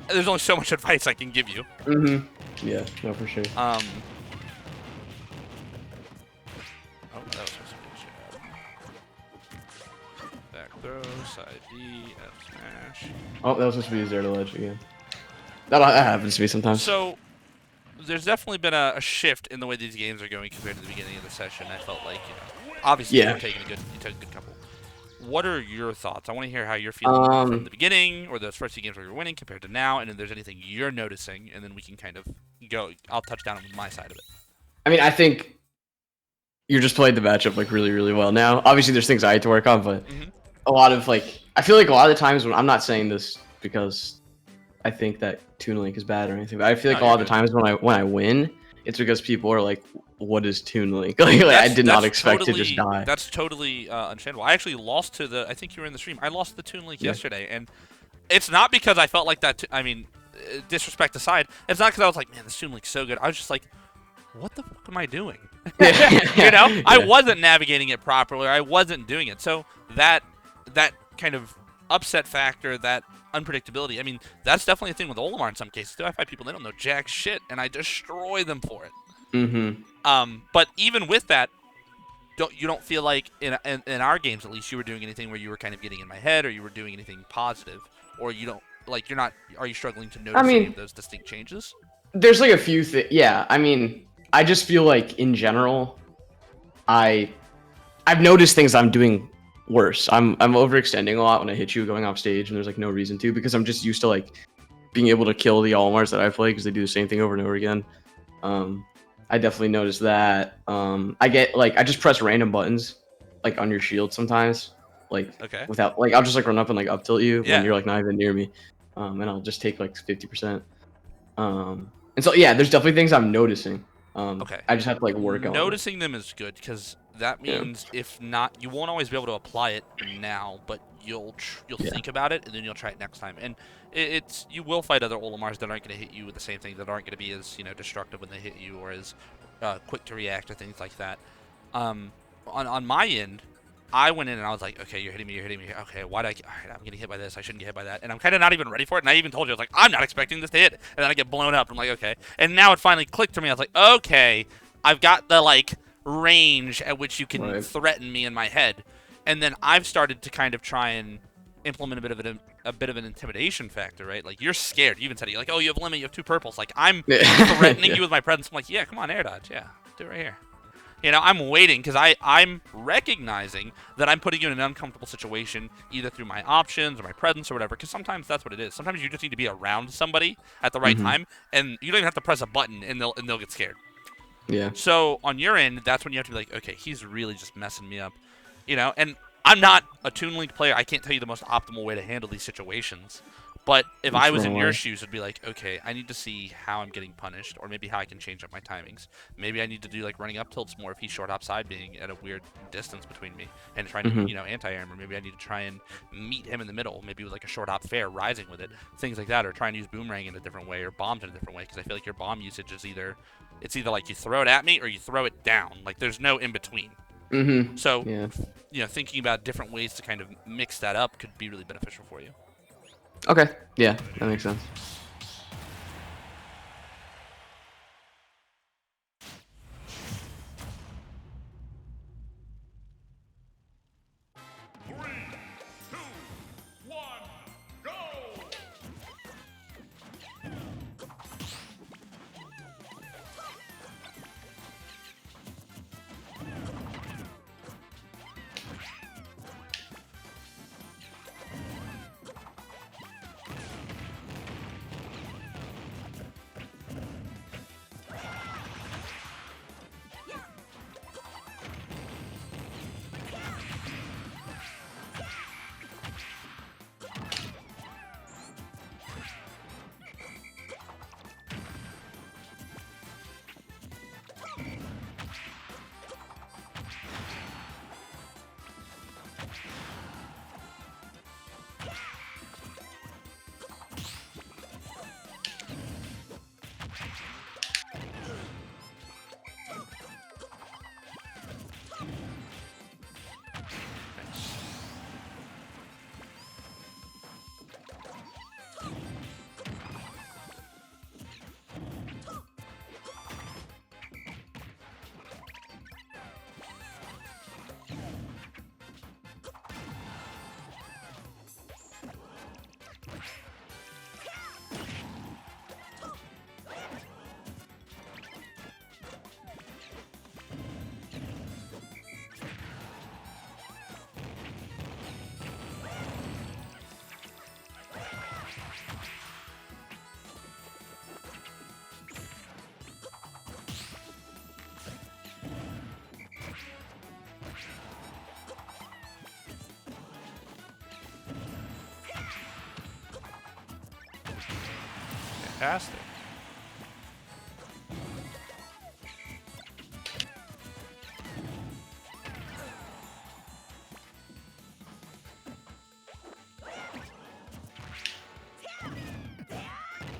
there's only so much advice I can give you.
Yeah, no, for sure.
Oh, that was supposed to be a jab. Back throw, side B, F smash.
Oh, that was supposed to be a zero to ledge again. That happens to me sometimes.
So, there's definitely been a shift in the way these games are going compared to the beginning of the session. I felt like, you know, obviously you took a good couple. what are your thoughts? I want to hear how you're feeling from
Um,
the beginning or those first few games where you're winning compared to now, and if there's anything you're noticing, and then we can kind of go. I'll touch down on my side of it.
I mean, I think you're just playing the matchup like really, really well now. Obviously, there's things I had to work on, but
Mm-hmm.
a lot of like, I feel like a lot of the times when I'm not saying this because I think that Toon Link is bad or anything, but I feel like
No,
a
you're
lot of the
good.
times when I win, it's because people are like, "What is Toon Link?" like I did not expect to just die.
That's totally understandable. I actually lost to the. I think you were in the stream. I lost the Toon Link
Yeah.
yesterday, and it's not because I felt like that. I mean, disrespect aside, it's not because I was like, man, this Toon Link's so good. I was just like, what the fuck am I doing? You know, I
Yeah.
wasn't navigating it properly. I wasn't doing it. So that kind of upset factor, that unpredictability. I mean, that's definitely a thing with Olimar in some cases too. I fight people they don't know jack shit, and I destroy them for it.
Mm-hmm.
But even with that, you don't feel like in our games at least you were doing anything where you were kind of getting in my head or you were doing anything positive, or you don't like you're not. Are you struggling to notice any of those distinct changes?
There's like a few things. Yeah, I mean, I just feel like in general, I've noticed things I'm doing worse. I'm overextending a lot when I hit you going off stage, and there's like no reason to because I'm just used to like being able to kill the Almars that I play because they do the same thing over and over again. I definitely noticed that. I get like I just press random buttons like on your shield sometimes, like
Okay.
without like I'll just like run up and like up tilt you
Yeah.
when you're like not even near me, and I'll just take like 50%. And so yeah, there's definitely things I'm noticing.
Okay.
I just have to like work on it.
Noticing them is good because that
Yeah.
means if not, you won't always be able to apply it now, but you'll
Yeah.
think about it and then you'll try it next time. And it's you will fight other Olimars that aren't going to hit you with the same thing, that aren't going to be as destructive when they hit you or as quick to react or things like that. On my end, I went in and I was like, okay, you're hitting me. Okay, why did I? All right, I'm getting hit by this. I shouldn't get hit by that. And I'm kind of not even ready for it. And I even told you, I was like, I'm not expecting this to hit. And then I get blown up. I'm like, okay. And now it finally clicked to me. I was like, okay, I've got the like range at which you can threaten me in my head. And then I've started to kind of try and implement a bit of an intimidation factor, right? Like you're scared. You even said it. You're like, oh, you have limit. You have 2 purples. Like I'm threatening you with my presence. I'm like, yeah, come on, air dodge. Yeah, do it right here. I'm waiting because I'm recognizing that I'm putting you in an uncomfortable situation either through my options or my presence or whatever, because sometimes that's what it is. Sometimes you just need to be around somebody at the right time, and you don't even have to press a button, and they'll get scared.
Yeah.
So on your end, that's when you have to be like, okay, he's really just messing me up. And I'm not a Toon Link player. I can't tell you the most optimal way to handle these situations. But if I was in your shoes, it'd be like, okay, I need to see how I'm getting punished, or maybe how I can change up my timings. Maybe I need to do like running up tilts more if he's short hop side being at a weird distance between me and trying to, anti-arm, or maybe I need to try and meet him in the middle, maybe with like a short hop fair, rising with it, things like that, or try and use boomerang in a different way or bombs in a different way, because I feel like your bomb usage is either like you throw it at me or you throw it down. Like there's no in between. So, thinking about different ways to kind of mix that up could be really beneficial for you.
Okay. Yeah, that makes sense.
fantastic.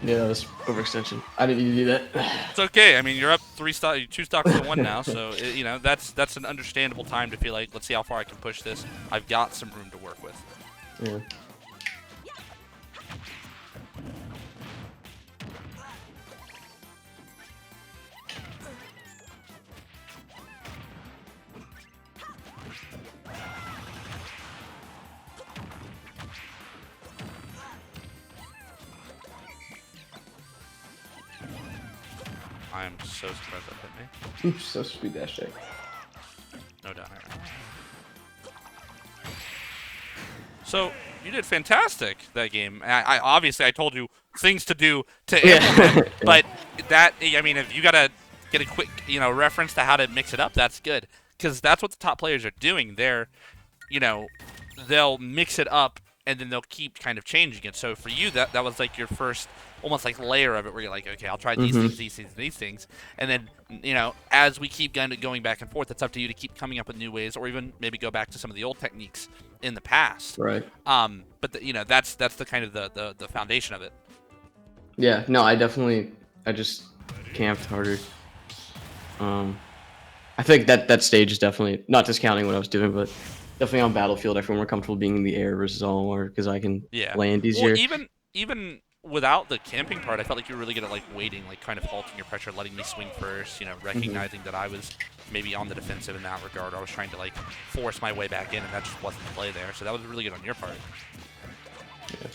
Yeah, that was overextension. I didn't need to do that.
It's okay. I mean, you're up 2 stocks to 1 now, so you know that's an understandable time to feel like, let's see how far I can push this. I've got some room to work with.
Yeah.
I am so surprised that hit me.
Oops, so sweet dash check.
No doubt. So you did fantastic that game. I obviously I told you things to do to implement, but that, I mean, if you gotta get a quick reference to how to mix it up, that's good, because that's what the top players are doing. They're they'll mix it up and then they'll keep kind of changing it. So for you, that was like your first almost like layer of it, where you're like, okay, I'll try these things, these things, these things, and then as we keep going back and forth, it's up to you to keep coming up with new ways, or even maybe go back to some of the old techniques in the past.
Right.
But that's the kind of the foundation of it.
Yeah. No, I just camped harder. I think that stage is definitely, not discounting what I was doing, but definitely on Battlefield, I feel more comfortable being in the air versus all war, because I can land easier.
Well, even without the camping part, I felt like you were really good at like waiting, like kind of halting your pressure, letting me swing first, recognizing that I was maybe on the defensive in that regard. I was trying to like force my way back in, and that just wasn't the play there. So that was really good on your part.
Yeah.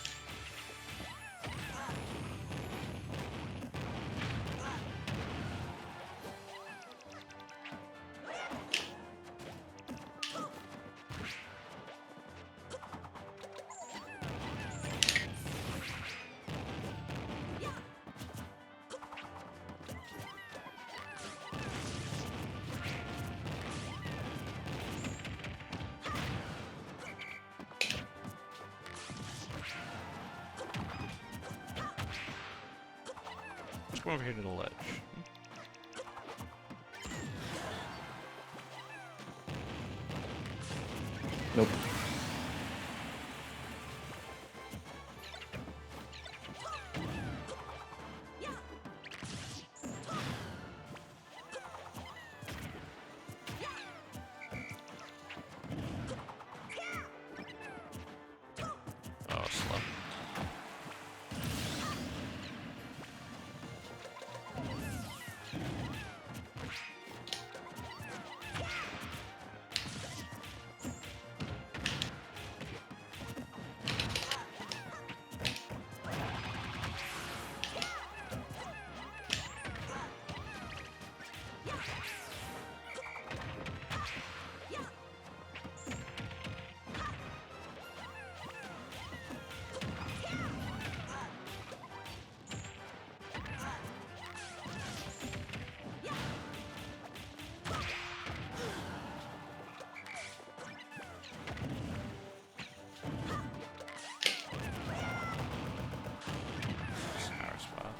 Let's go over here to the ledge.
Nope.
Oh, slow. Sour spot.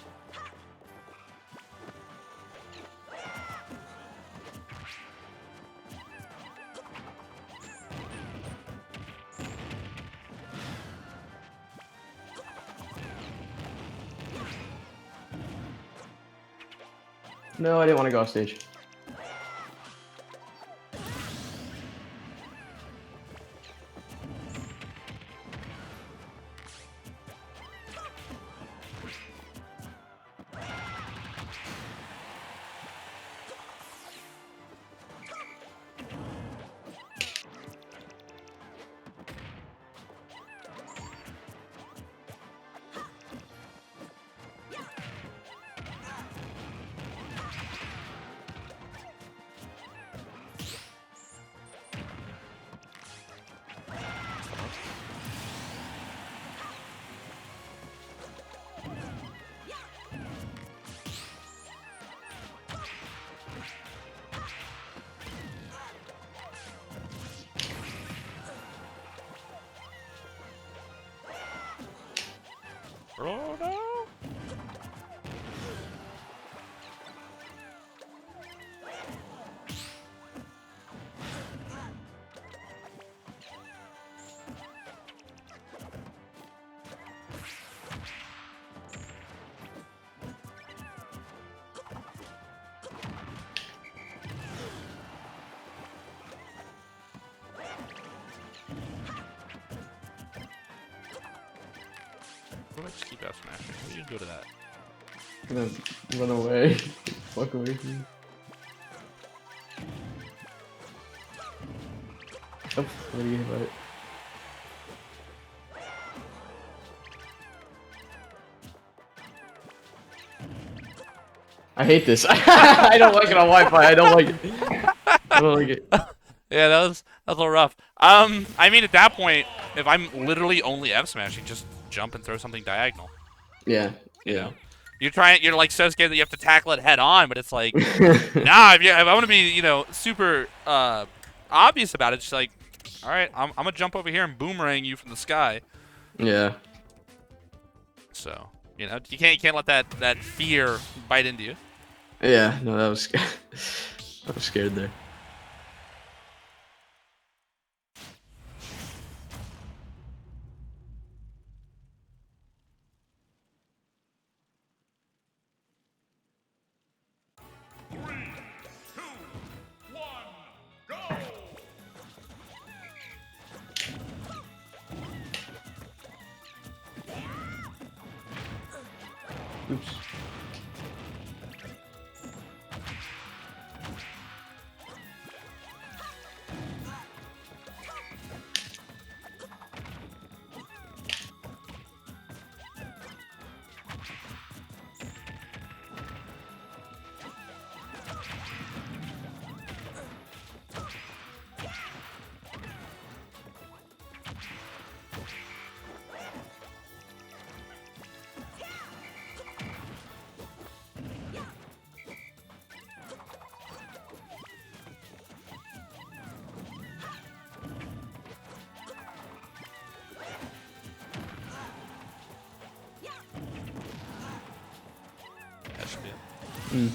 No, I didn't want to go off stage.
Oh no! I just keep F smashing? How do you go to that?
I'm gonna run away. Fuck away from me. Oh, I'm gonna get hit by it. I hate this. I don't like it on Wi-Fi. I don't like it. I don't like it.
Yeah, that was a little rough. I mean, at that point, if I'm literally only F smashing, just jump and throw something diagonal.
Yeah.
You
Yeah.
know, you're like so scared that you have to tackle it head on, but it's like, nah. If I want to be, super obvious about it, it's just like, all right, I'm gonna jump over here and boomerang you from the sky.
Yeah.
So you can't let that fear bite into you.
Yeah. No, that was. I was scared there. Oops.
That should be it.
Mm.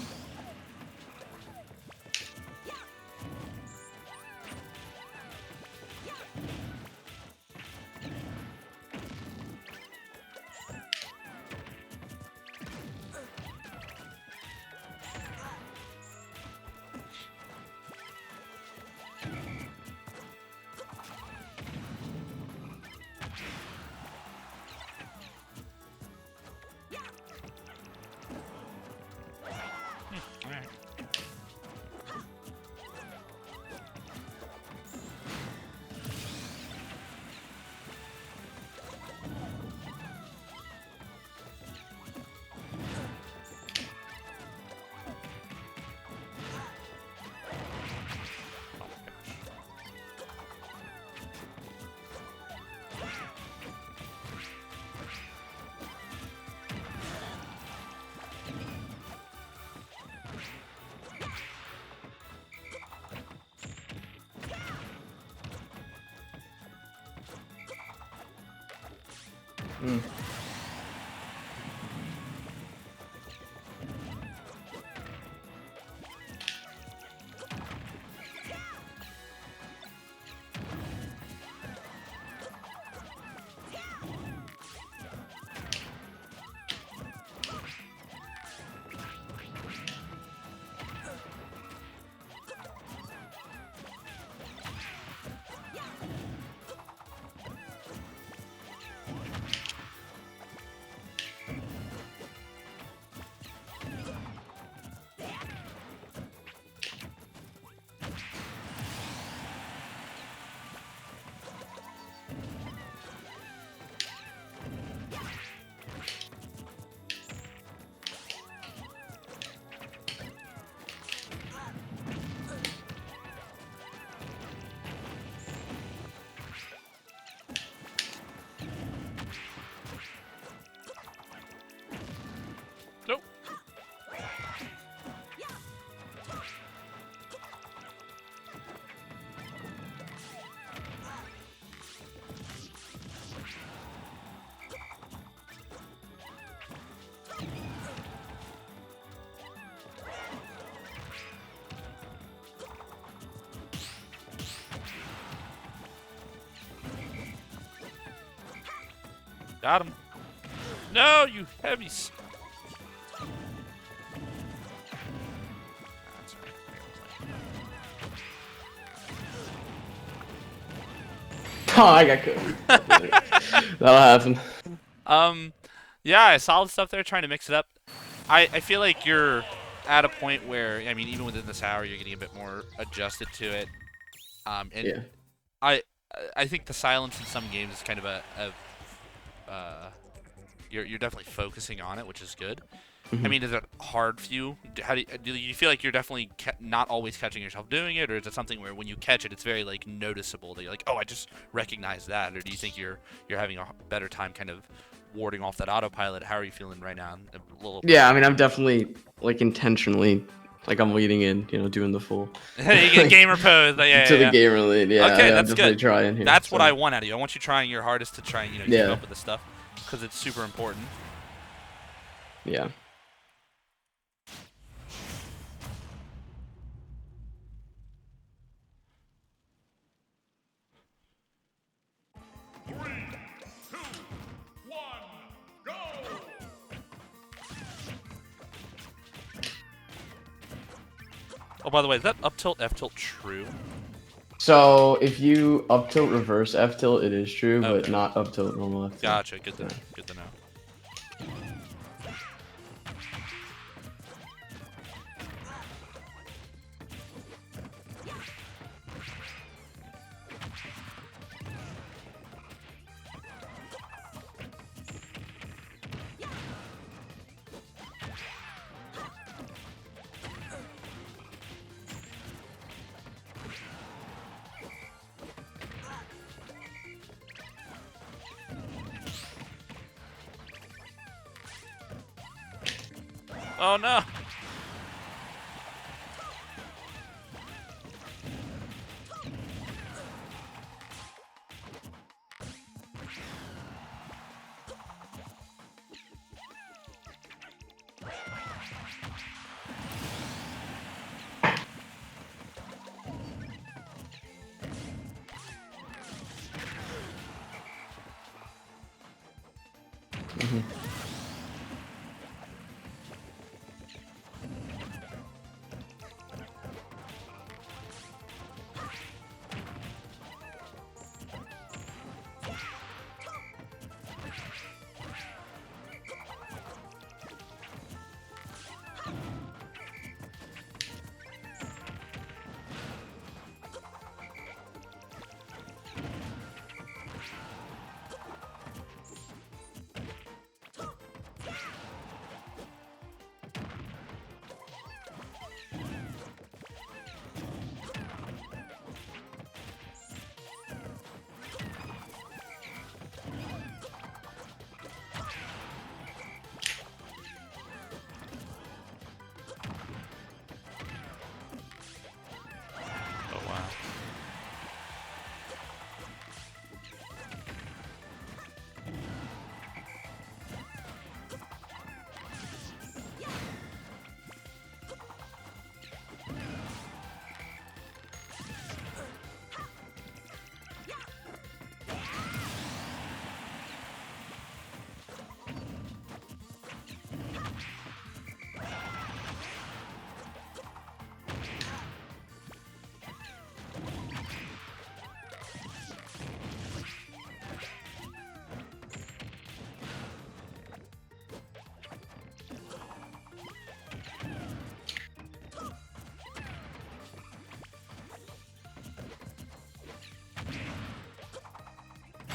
All right.
Mm.
Nope. Got him. No, you heavy. That's
Oh, I got cooked. That'll happen.
Yeah, solid stuff there, trying to mix it up. I feel like you're at a point where, I mean, even within this hour, you're getting a bit more adjusted to it. And
Yeah.
I I think the silence in some games is kind of you're definitely focusing on it, which is good. I
Mhm.
mean, is it hard for you? How do you feel like you're definitely not always catching yourself doing it, or is it something where when you catch it, it's very like noticeable that you're like, oh, I just recognize that, or do you think you're having a better time kind of warding off that autopilot? How are you feeling right now? A little
Yeah, I mean, I'm definitely like intentionally, like I'm leading in, doing the full
you get
like,
gamer pose. Yeah,
to
yeah,
the
yeah.
gamer lead. Yeah,
Okay,
I'm
that's
definitely
good.
trying here.
That's what I
So
want out of you. I want you trying your hardest to try and keep
yeah,
up with this stuff because it's super important.
yeah.
Three, two, one, go!
Oh, by the way, is that up tilt F tilt true?
So if you up tilt reverse F tilt, it is true, but
Okay.
not up tilt normal F tilt.
Gotcha. Good to
Yeah.
know. Good to know. Oh no. Oh wow.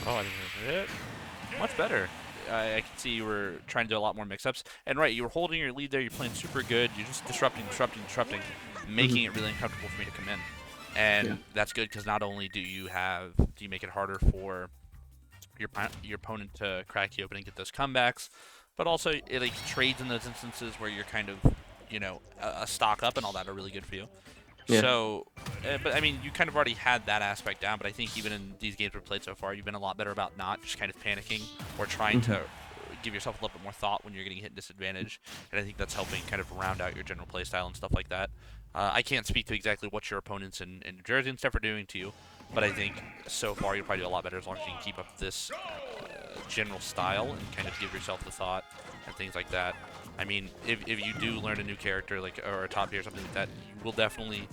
Oh, I didn't hit it. Much better. I can see you were trying to do a lot more mix-ups. And right, you were holding your lead there. You're playing super good. You're just disrupting, making it really uncomfortable for me to come in.
Yeah.
And that's good because not only do you make it harder for your opponent to crack you open and get those comebacks, but also it like trades in those instances where you're kind of a stock up and all that are really good for you.
Yeah.
So, but I mean, you kind of already had that aspect down. But I think even in these games we've played so far, you've been a lot better about not just kind of panicking or trying to give yourself a little bit more thought when you're getting hit disadvantage. And I think that's helping kind of round out your general playstyle and stuff like that. I can't speak to exactly what your opponents in New Jersey and stuff are doing to you, but I think so far you'll probably do a lot better as long as you can keep up this general style and kind of give yourself the thought and things like that. I mean, if you do learn a new character like or a top tier or something like that, you will definitely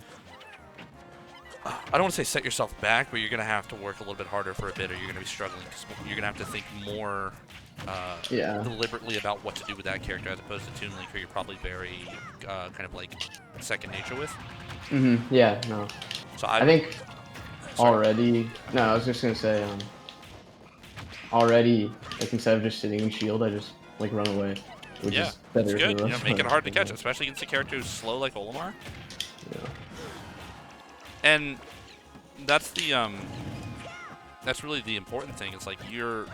I don't want to say set yourself back, but you're going to have to work a little bit harder for a bit, or you're going to be struggling because you're going to have to think more
Yeah.
deliberately about what to do with that character as opposed to Toon Link, who you're probably very kind of like second nature with.
Yeah. No.
So
I think
sorry.
already. No, I was just gonna say. Already, like instead of just sitting in shield, I just like run away, which
Yeah,
is better
it's
for
good.
the
You know,
most
make it
part.
hard to catch, especially against a character who's slow like Olimar.
Yeah.
And that's the that's really the important thing. It's like you're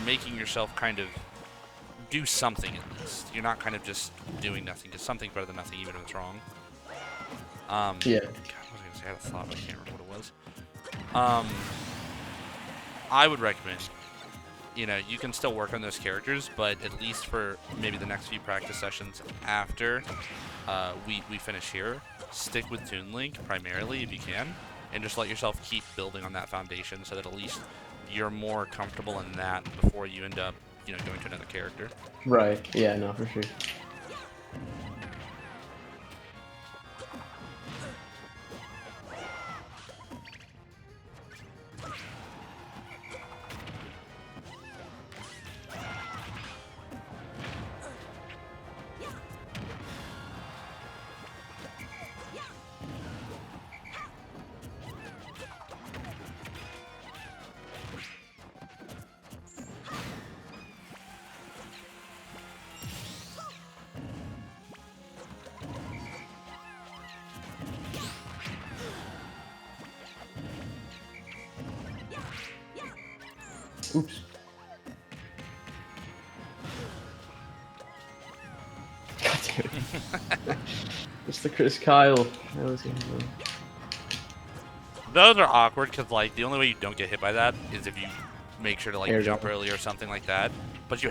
making yourself kind of do something at least. You're not kind of just doing nothing, because something's better than nothing, even if it's wrong.
Yeah.
God, what was I gonna say? I had a thought, but I can't remember what it was. I would recommend, you know, you can still work on those characters, but at least for maybe the next few practice sessions after we finish here, stick with Toon Link primarily if you can, and just let yourself keep building on that foundation so that at least you're more comfortable in that before you end up, you know, going to another character.
Right. Yeah. No, for sure. Oops. God damn it. It's the Chris Kyle. That was him.
Those are awkward because, like, the only way you don't get hit by that is if you make sure to, like,
Air
jump
dodge.
early or something like that. But you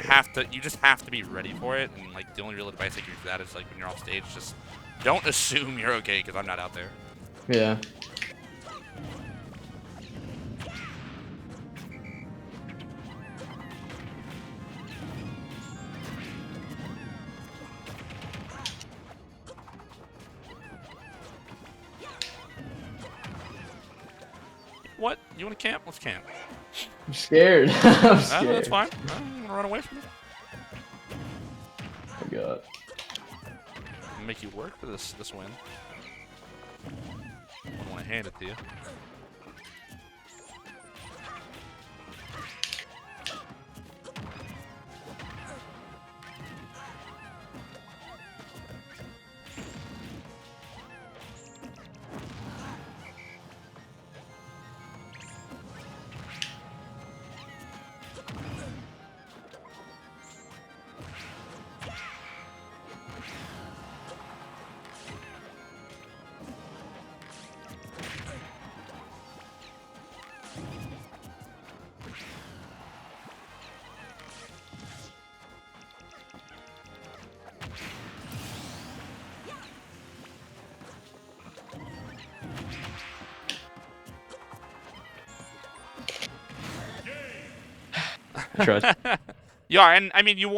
just have to be ready for it. And, like, the only real advice I give you for that is, like, when you're off stage, just don't assume you're okay because I'm not out there.
Yeah.
What? You want to camp? Let's camp.
I'm scared. I'm scared.
That's fine. I'm going to run away from it.
Oh my god.
I'll make you work for this win. I don't want to hand it to you.
Trust.
Yeah, and I mean, you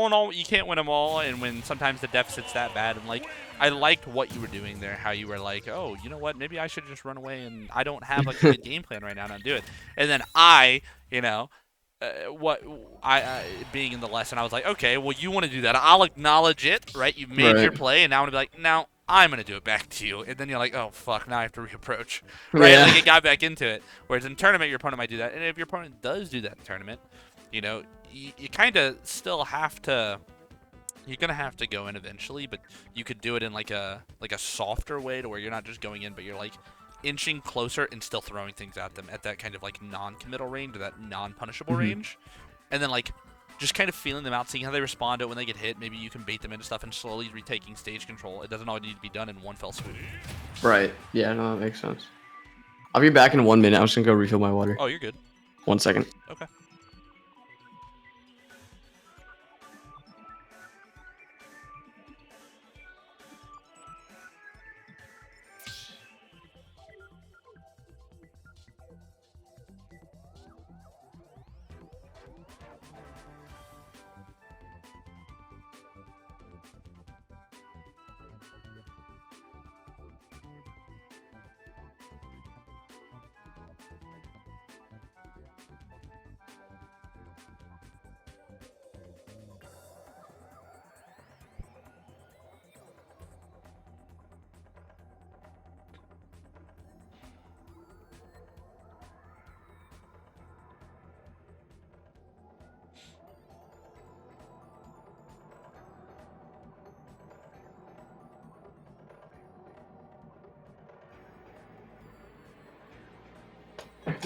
can't win them all, and when sometimes the deficit's that bad, and like, I liked what you were doing there, how you were like, oh, you know what, maybe I should just run away, and I don't have like a good game plan right now, and I'll do it. And then you know, being in the lesson, I was like, okay, well, you want to do that, I'll acknowledge it, right? You made your play, and now I'm gonna be like, now I'm gonna do it back to you, and then you're like, oh fuck, now I have to reapproach, right?
Yeah.
Like it got back into it. Whereas in tournament, your opponent might do that, and if your opponent does do that in tournament, you know, you kind of still have to. You're gonna have to go in eventually, but you could do it in like a softer way to where you're not just going in, but you're like inching closer and still throwing things at them at that kind of like non-committal range or that non-punishable range, and then like just kind of feeling them out, seeing how they respond to it when they get hit. Maybe you can bait them into stuff and slowly retaking stage control. It doesn't all need to be done in one fell swoop.
Right. Yeah, no, that makes sense. I'll be back in 1 minute. I'm just gonna go refill my water.
Oh, you're good.
1 second.
Okay.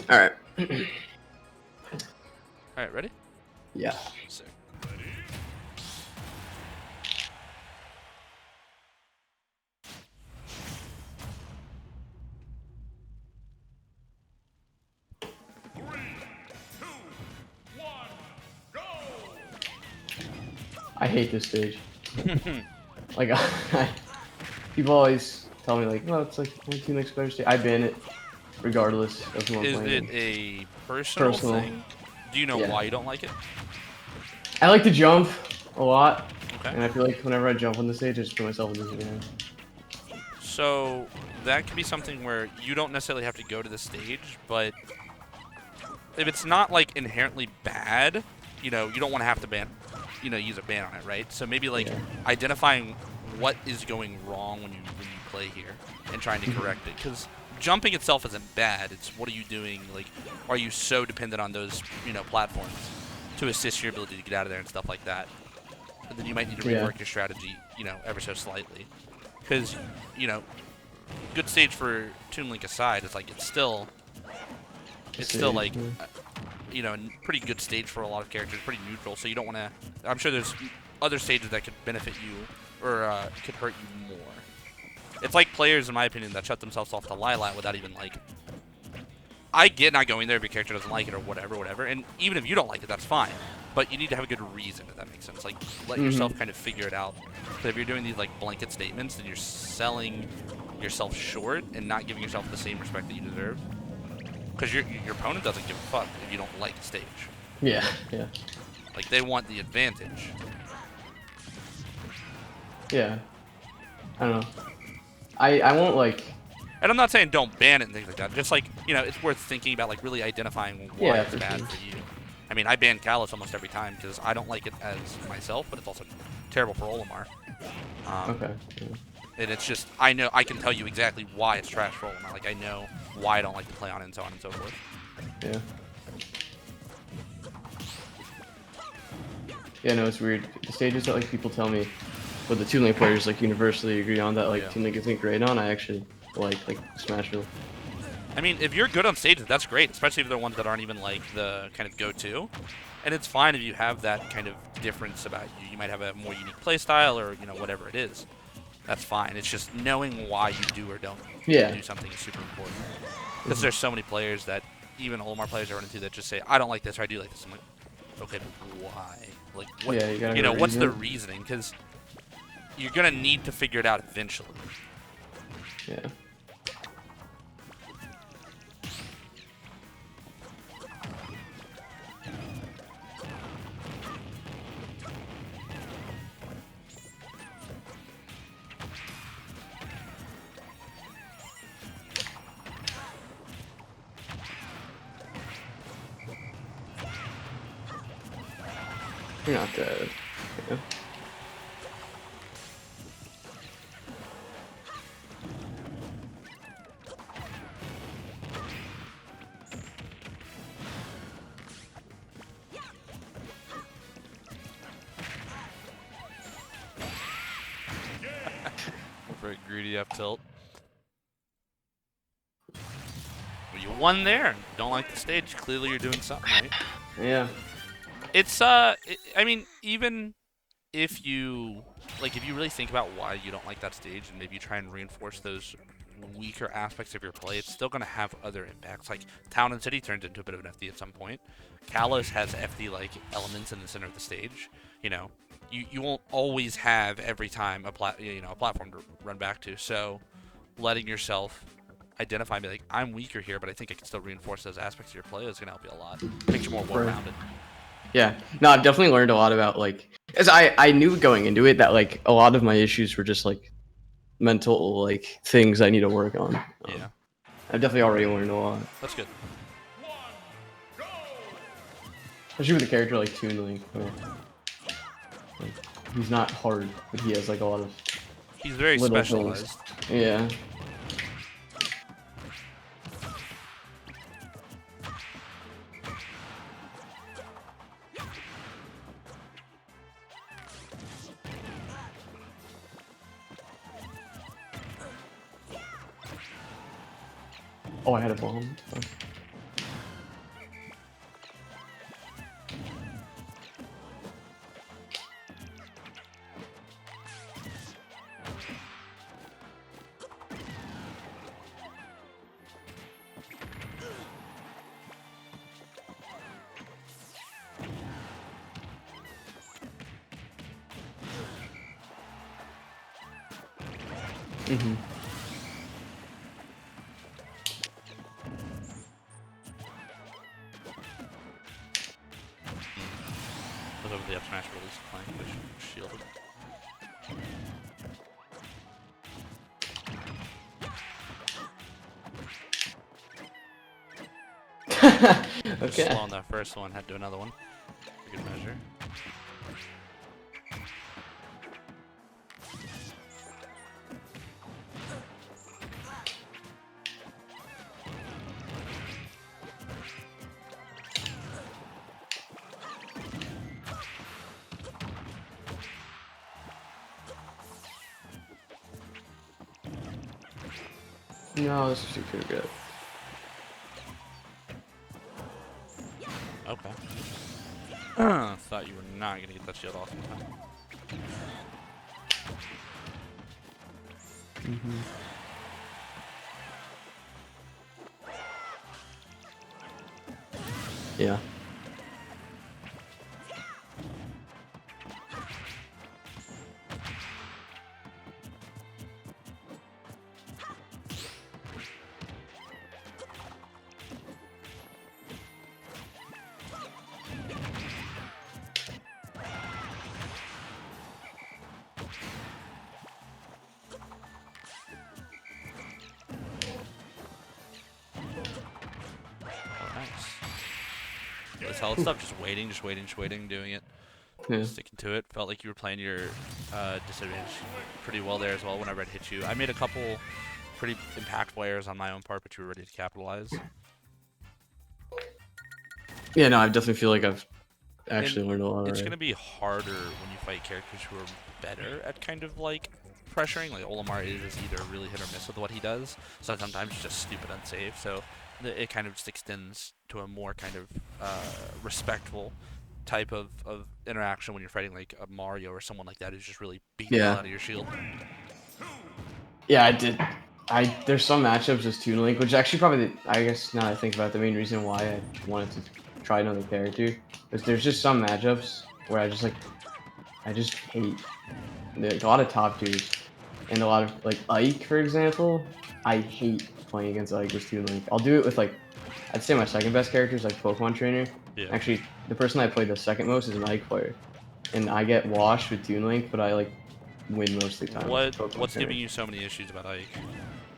All right.
All right, ready?
Yeah.
Sick.
Three, two, one, go!
I hate this stage. Like, people always tell me like, "No, it's like only Toon Link's better stage." I ban it, regardless of who I'm
Is
playing.
it a personal
Personal.
thing? Do you know
Yeah.
why you don't like it?
I like to jump a lot,
Okay.
and I feel like whenever I jump on the stage, I just put myself in disadvantage.
So that could be something where you don't necessarily have to go to the stage, but if it's not like inherently bad, you know, you don't want to have to ban, you know, use a ban on it, right? So maybe like
Yeah.
identifying what is going wrong when you play here and trying to correct it, because jumping itself isn't bad. It's what are you doing? Like, are you so dependent on those, you know, platforms to assist your ability to get out of there and stuff like that? And then you might need to rework your strategy, you know, ever so slightly, because, you know, good stage for Toon Link aside, it's like it's still like you know, pretty good stage for a lot of characters, pretty neutral. So you don't want to. I'm sure there's other stages that could benefit you or could hurt you more. It's like players, in my opinion, that shut themselves off to Lilat without even like. I get not going there if your character doesn't like it or whatever. And even if you don't like it, that's fine. But you need to have a good reason, if that makes sense. Like, let yourself kind of figure it out. But if you're doing these like blanket statements, then you're selling yourself short and not giving yourself the same respect that you deserve. Because your opponent doesn't give a fuck if you don't like the stage.
Yeah, yeah.
Like, they want the advantage.
Yeah. I don't know. I won't like.
And I'm not saying don't ban it and things like that. Just like, you know, it's worth thinking about, like, really identifying why it's bad for you. I mean, I ban Callus almost every time because I don't like it as myself, but it's also terrible for Olimar.
Okay. Yeah.
And it's just, I know, I can tell you exactly why it's trash for Olimar. Like, I know why I don't like to play on it and so on and so forth.
Yeah. Yeah, no, it's weird. The stages that like people tell me, but the Toon Link players like universally agree on that like Toon Link isn't great on. I actually like Smashville.
I mean, if you're good on stages, that's great, especially if they're ones that aren't even like the kind of go-to. And it's fine if you have that kind of difference about you. You might have a more unique play style or, you know, whatever it is. That's fine. It's just knowing why you do or don't do something is super important. Because there's so many players that, even Olimar players I run into, that just say, I don't like this or I do like this. I'm like, okay, but why? Like, what, you know, what's the reasoning? Because you're going to need to figure it out eventually.
Yeah. You're not dead. Yeah.
For a greedy up tilt. Well, you won there. Don't like the stage. Clearly you're doing something right.
Yeah.
It's, I mean, even if you, like, if you really think about why you don't like that stage and maybe you try and reinforce those weaker aspects of your play, it's still going to have other impacts. Like, Town and City turns into a bit of an FD at some point. Kalos has FD-like elements in the center of the stage. You know, you won't always have every time a platform to run back to. So, letting yourself identify and be like, I'm weaker here, but I think I can still reinforce those aspects of your play is going to help you a lot. Makes you more well-rounded.
Yeah. No, I've definitely learned a lot about like, as I knew going into it that like a lot of my issues were just like mental like things I need to work on.
Yeah.
I've definitely already learned a lot.
That's good.
Especially with a character like Toon Link, where like, he's not hard, but he has like a lot of.
He's very specialized.
Things. Yeah. Oh, I had a bomb. Oh. Mm-hmm.
Was over the up smash release playing, which shielded. Just
Okay.
slow on that first one, had to do another one. For good measure.
No, this is super good.
Okay. Thought you were not gonna get that shield off in time.
Mm-hmm. Yeah.
Oh, nice. The solid stuff, just waiting, doing it.
Yeah.
Sticking to it. Felt like you were playing your disadvantage pretty well there as well whenever I'd hit you. I made a couple pretty impactful errors on my own part, but you were ready to capitalize.
Yeah, no, I definitely feel like I've actually learned a lot
It's
already.
going to be harder when you fight characters who are better at kind of like pressuring. Like Olimar is either really hit or miss with what he does, so sometimes it's just stupid unsafe. So it kind of just extends to a more kind of respectful type of interaction when you're fighting like a Mario or someone like that who's just really beating the hell
Yeah.
out of your shield.
Yeah, I did. There's some matchups as Toon Link, which actually probably I guess now that I think about it, the main reason why I wanted to try another character is there's just some matchups where I just hate. There's a lot of top tiers and a lot of like Ike, for example. I hate playing against Ike with Toon Link. I'll do it with like I'd say my second best character is like Pokemon Trainer.
Yeah.
Actually, the person I play the second most is an Ike player, and I get washed with Toon Link, but I like win most of the time. with Pokemon
What's
Trainer.
giving you so many issues about Ike?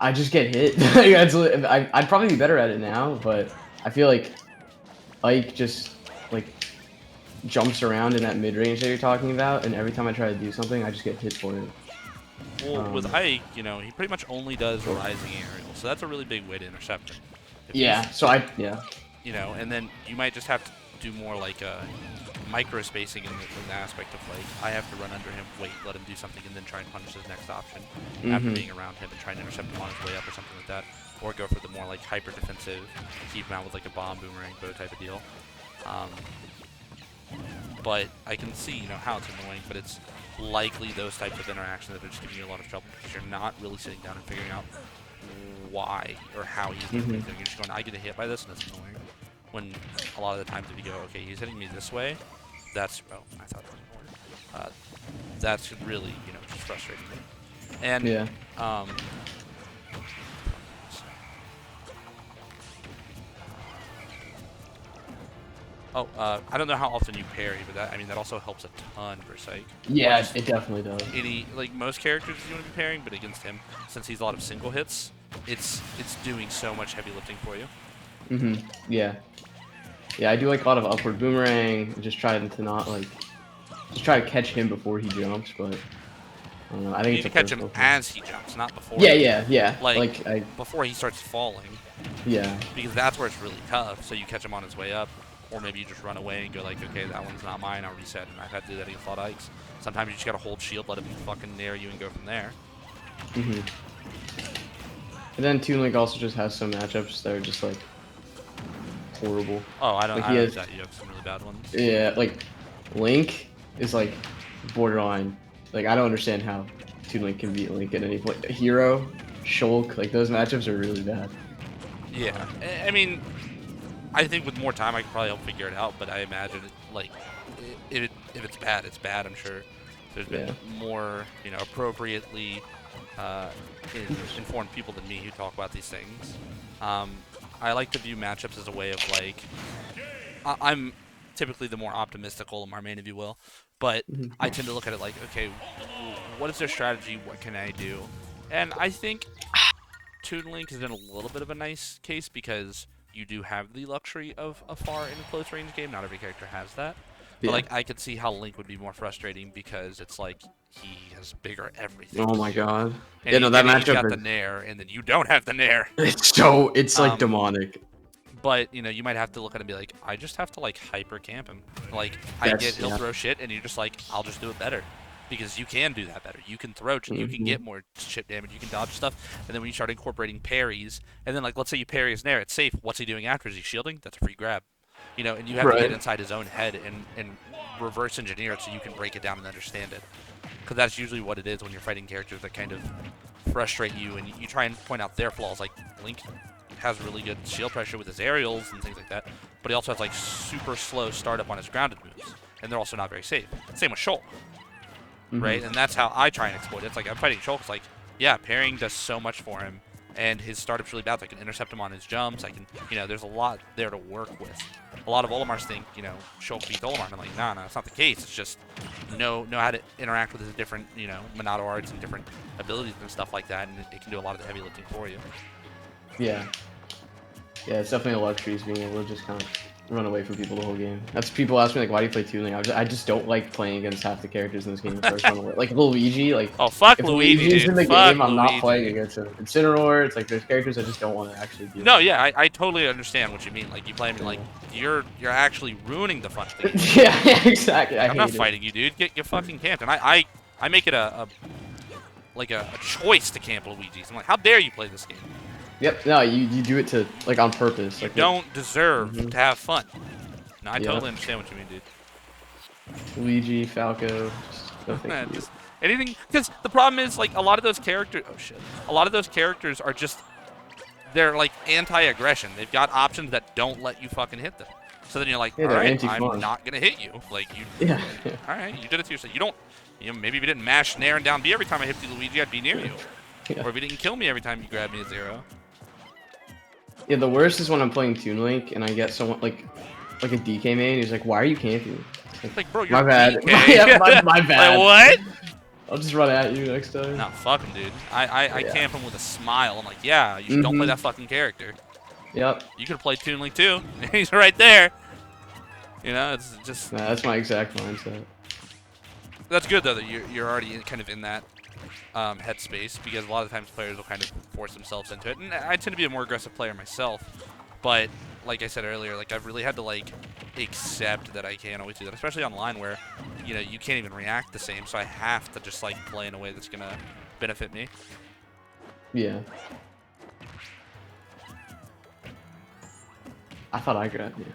I just get hit. I'd probably be better at it now, but I feel like Ike just like jumps around in that mid range that you're talking about, and every time I try to do something, I just get hit for it.
Well, with Ike, you know, he pretty much only does rising aerial, so that's a really big way to intercept him. If
Yeah.
he's-
So yeah.
you know, and then you might just have to do more like micro spacing in the aspect of like I have to run under him, wait, let him do something, and then try and punish his next option after being around him and try and intercept him on his way up or something like that, or go for the more like hyper defensive, keep him out with like a bomb boomerang bow type of deal. But I can see, you know, how it's annoying, but it's likely those types of interactions that are just giving you a lot of trouble because you're not really sitting down and figuring out why or how he's doing it. You're just going, I get hit by this, and it's annoying. When a lot of the times if you go, okay, he's hitting me this way, that's, oh, I thought that was important. That's really, you know, just frustrating me. And,
Yeah.
I don't know how often you parry, but that, I mean, that also helps a ton for Psych.
Yeah, it definitely does.
Like most characters you want to be parrying, but against him, since he's a lot of single hits, it's doing so much heavy lifting for you.
Yeah. Yeah, I do like a lot of upward boomerang, just trying to not like, just try to catch him before he jumps, but I don't know. I
You
think
need
it's
to
a
catch him
personal thing.
as he jumps, not before.
Yeah.
Like
I
before he starts falling,
yeah.
because that's where it's really tough. So you catch him on his way up, or maybe you just run away and go like, okay, that one's not mine, I'll reset. And I've had to do that against a lot of Ikes. Sometimes you just gotta hold shield, let him fucking nair you, and go from there.
And then Toon Link also just has some matchups that are just like horrible.
Oh, I don't.
Like,
I
he
don't
has-
doubt you have some really bad ones.
Yeah, like Link is like borderline. Like I don't understand how Toon Link can beat Link at any point. Hero, Shulk, like those matchups are really bad.
Yeah, I mean, I think with more time I could probably help figure it out. But I imagine like if it's bad, it's bad. I'm sure there's been more, you know, appropriately informed people than me who talk about these things. I like to view matchups as a way of like, I'm typically the more optimistical Olimar main, if you will, but
Mhm.
I tend to look at it like, okay, what is their strategy? What can I do? And I think Toon Link is in a little bit of a nice case because you do have the luxury of a far and close range game. Not every character has that. But
Yeah.
like I could see how Link would be more frustrating because it's like he has bigger everything.
Oh
than
my
you.
god.
And,
Yeah, no, that
and he's
matchup
got the
is
Nair, and then you don't have the Nair.
it's like
Um,
demonic.
But you might have to look at it and be like, I just have to like hyper camp him. Like I get he'll
Yeah.
throw shit, and you're just like, I'll just do it better. Because you can do that better. You can throw, you can get more chip damage, you can dodge stuff, and then when you start incorporating parries, and then like let's say you parry his Nair, it's safe. What's he doing after? Is he shielding? That's a free grab. And you have to get
Right.
inside his own head and reverse engineer it so you can break it down and understand it. Because that's usually what it is when you're fighting characters that kind of frustrate you, and you try and point out their flaws. Like Link has really good shield pressure with his aerials and things like that, but he also has like super slow startup on his grounded moves, and they're also not very safe. Same with Shulk. Right? And that's how I try and exploit it. It's like I'm fighting Shulk. It's like, yeah, parrying does so much for him, and his startup's really bad. So I can intercept him on his jumps. I can, there's a lot there to work with. A lot of Olimars think, Shulk beats Olimar. And I'm like, nah, it's not the case. It's just know how to interact with his different, Monado arts and different abilities and stuff like that, and it can do a lot of the heavy lifting for you.
Yeah. Yeah, it's definitely a luxury is being able to just kind of run away from people the whole game. That's people ask me like, why do you play Toon Link? I just don't like playing against half the characters in this game. First run away. Like Luigi, like
Oh, fuck
if
Luigi,
Luigi's
dude.
in the
Fuck
game, I'm
Luigi.
not playing against him. Incineroar, it's like there's characters I just don't want to actually do.
No, yeah, I totally understand what you mean. Like you play him, like you're actually ruining the fun of the game.
Yeah, exactly.
I'm not fighting you, dude. Get fucking camped, and I make it a choice to camp Luigi's. I'm like, how dare you play this game?
Yep. No, you do it to like on purpose.
You
Like
don't deserve to have fun. No, I
Yeah.
totally understand what you mean, dude.
Luigi, Falco, just no thank
Man,
you.
just anything, because the problem is like a lot of those characters. Oh shit! A lot of those characters are just they're like anti-aggression. They've got options that don't let you fucking hit them. So then you're like,
Yeah,
all
they're
right,
anti-fun.
I'm not gonna hit you. Like you.
Yeah.
All right, you did it to yourself. You don't. Maybe if you didn't mash Nair and down B every time I hit you, Luigi, I'd be near you.
Yeah.
Or if you didn't kill me every time you grabbed me at 0.
Yeah, the worst is when I'm playing Toon Link and I get someone like a DK main who's like, why are you camping?
Like, bro, you're
My bad.
DK.
Yeah, my bad.
Like, what?
I'll just run at you next time.
No, fuck him, dude. I
Yeah.
camp him with a smile. I'm like, yeah, you don't play that fucking character.
Yep.
You could have played Toon Link too. He's right there. It's just.
Nah, that's my exact mindset.
That's good though that you're already kind of in that headspace, because a lot of times players will kind of force themselves into it. And I tend to be a more aggressive player myself, but like I said earlier, like I've really had to like accept that I can't always do that, especially online where you can't even react the same. So I have to just like play in a way that's gonna benefit me.
Yeah. I thought I grabbed you.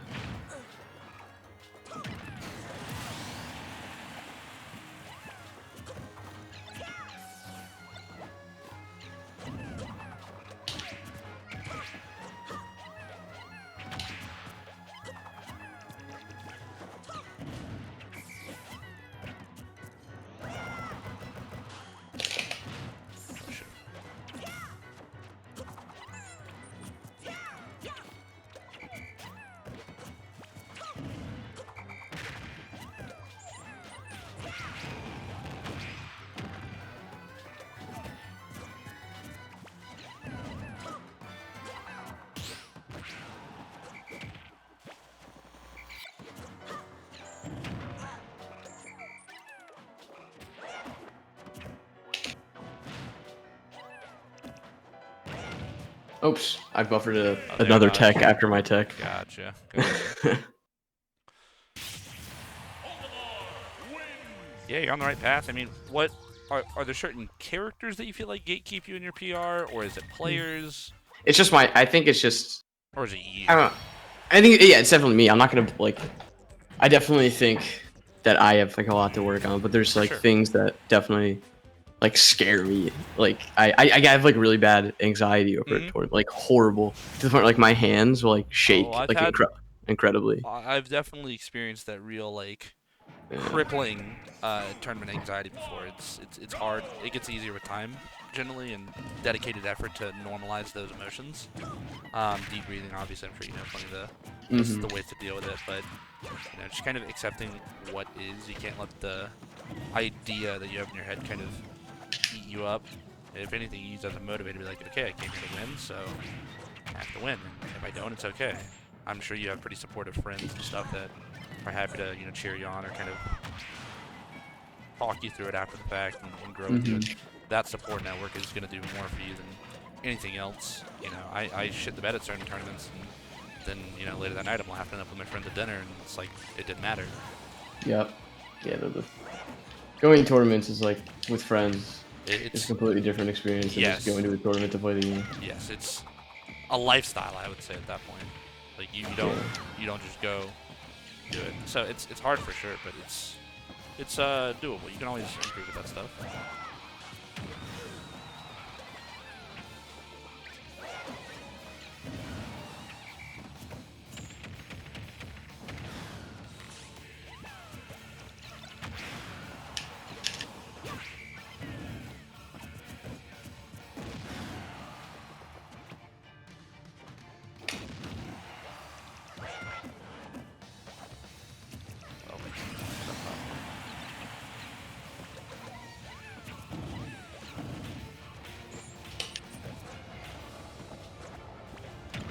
Oops, I buffered another tech after my tech.
Gotcha. Yeah, you're on the right path. I mean, what are there certain characters that you feel like gatekeep you in your PR, or is it players,
It's just I think it's just,
or is it you?
I don't know. I think, yeah, it's definitely me. I'm not gonna, like, I definitely think that I have, like, a lot to work on, but there's, like,
Sure.
things that definitely, like, scare me. Like, I have, like, really bad anxiety over it, toward, like, horrible. To the point where, like, my hands will, like, shake,
I've
like,
had-
incredibly.
I've definitely experienced that real like crippling tournament anxiety before. It's hard. It gets easier with time, generally and dedicated effort to normalize those emotions. Deep breathing, obviously, I'm sure you know plenty of the ways to deal with it, but you know, just kind of accepting what is. You can't let the idea that you have in your head kind of eat you up. If anything, you use that as a motivator to be like, okay, I came here to win, so I have to win. And if I don't, it's okay. I'm sure you have pretty supportive friends and stuff that are happy to, you know, cheer you on or kind of talk you through it after the fact and grow with you. And that support network is going to do more for you than anything else. You know, I shit the bed at certain tournaments, and then, you know, later that night I'm laughing up with my friends at dinner, and it's like, it didn't matter.
Yep. Yeah, going to tournaments is like, with friends, it's a completely different experience than just going to a tournament to play the game.
Yes, it's a lifestyle, I would say, at that point. Like, you don't just go do it. So it's hard for sure, but it's doable. You can always improve with that stuff.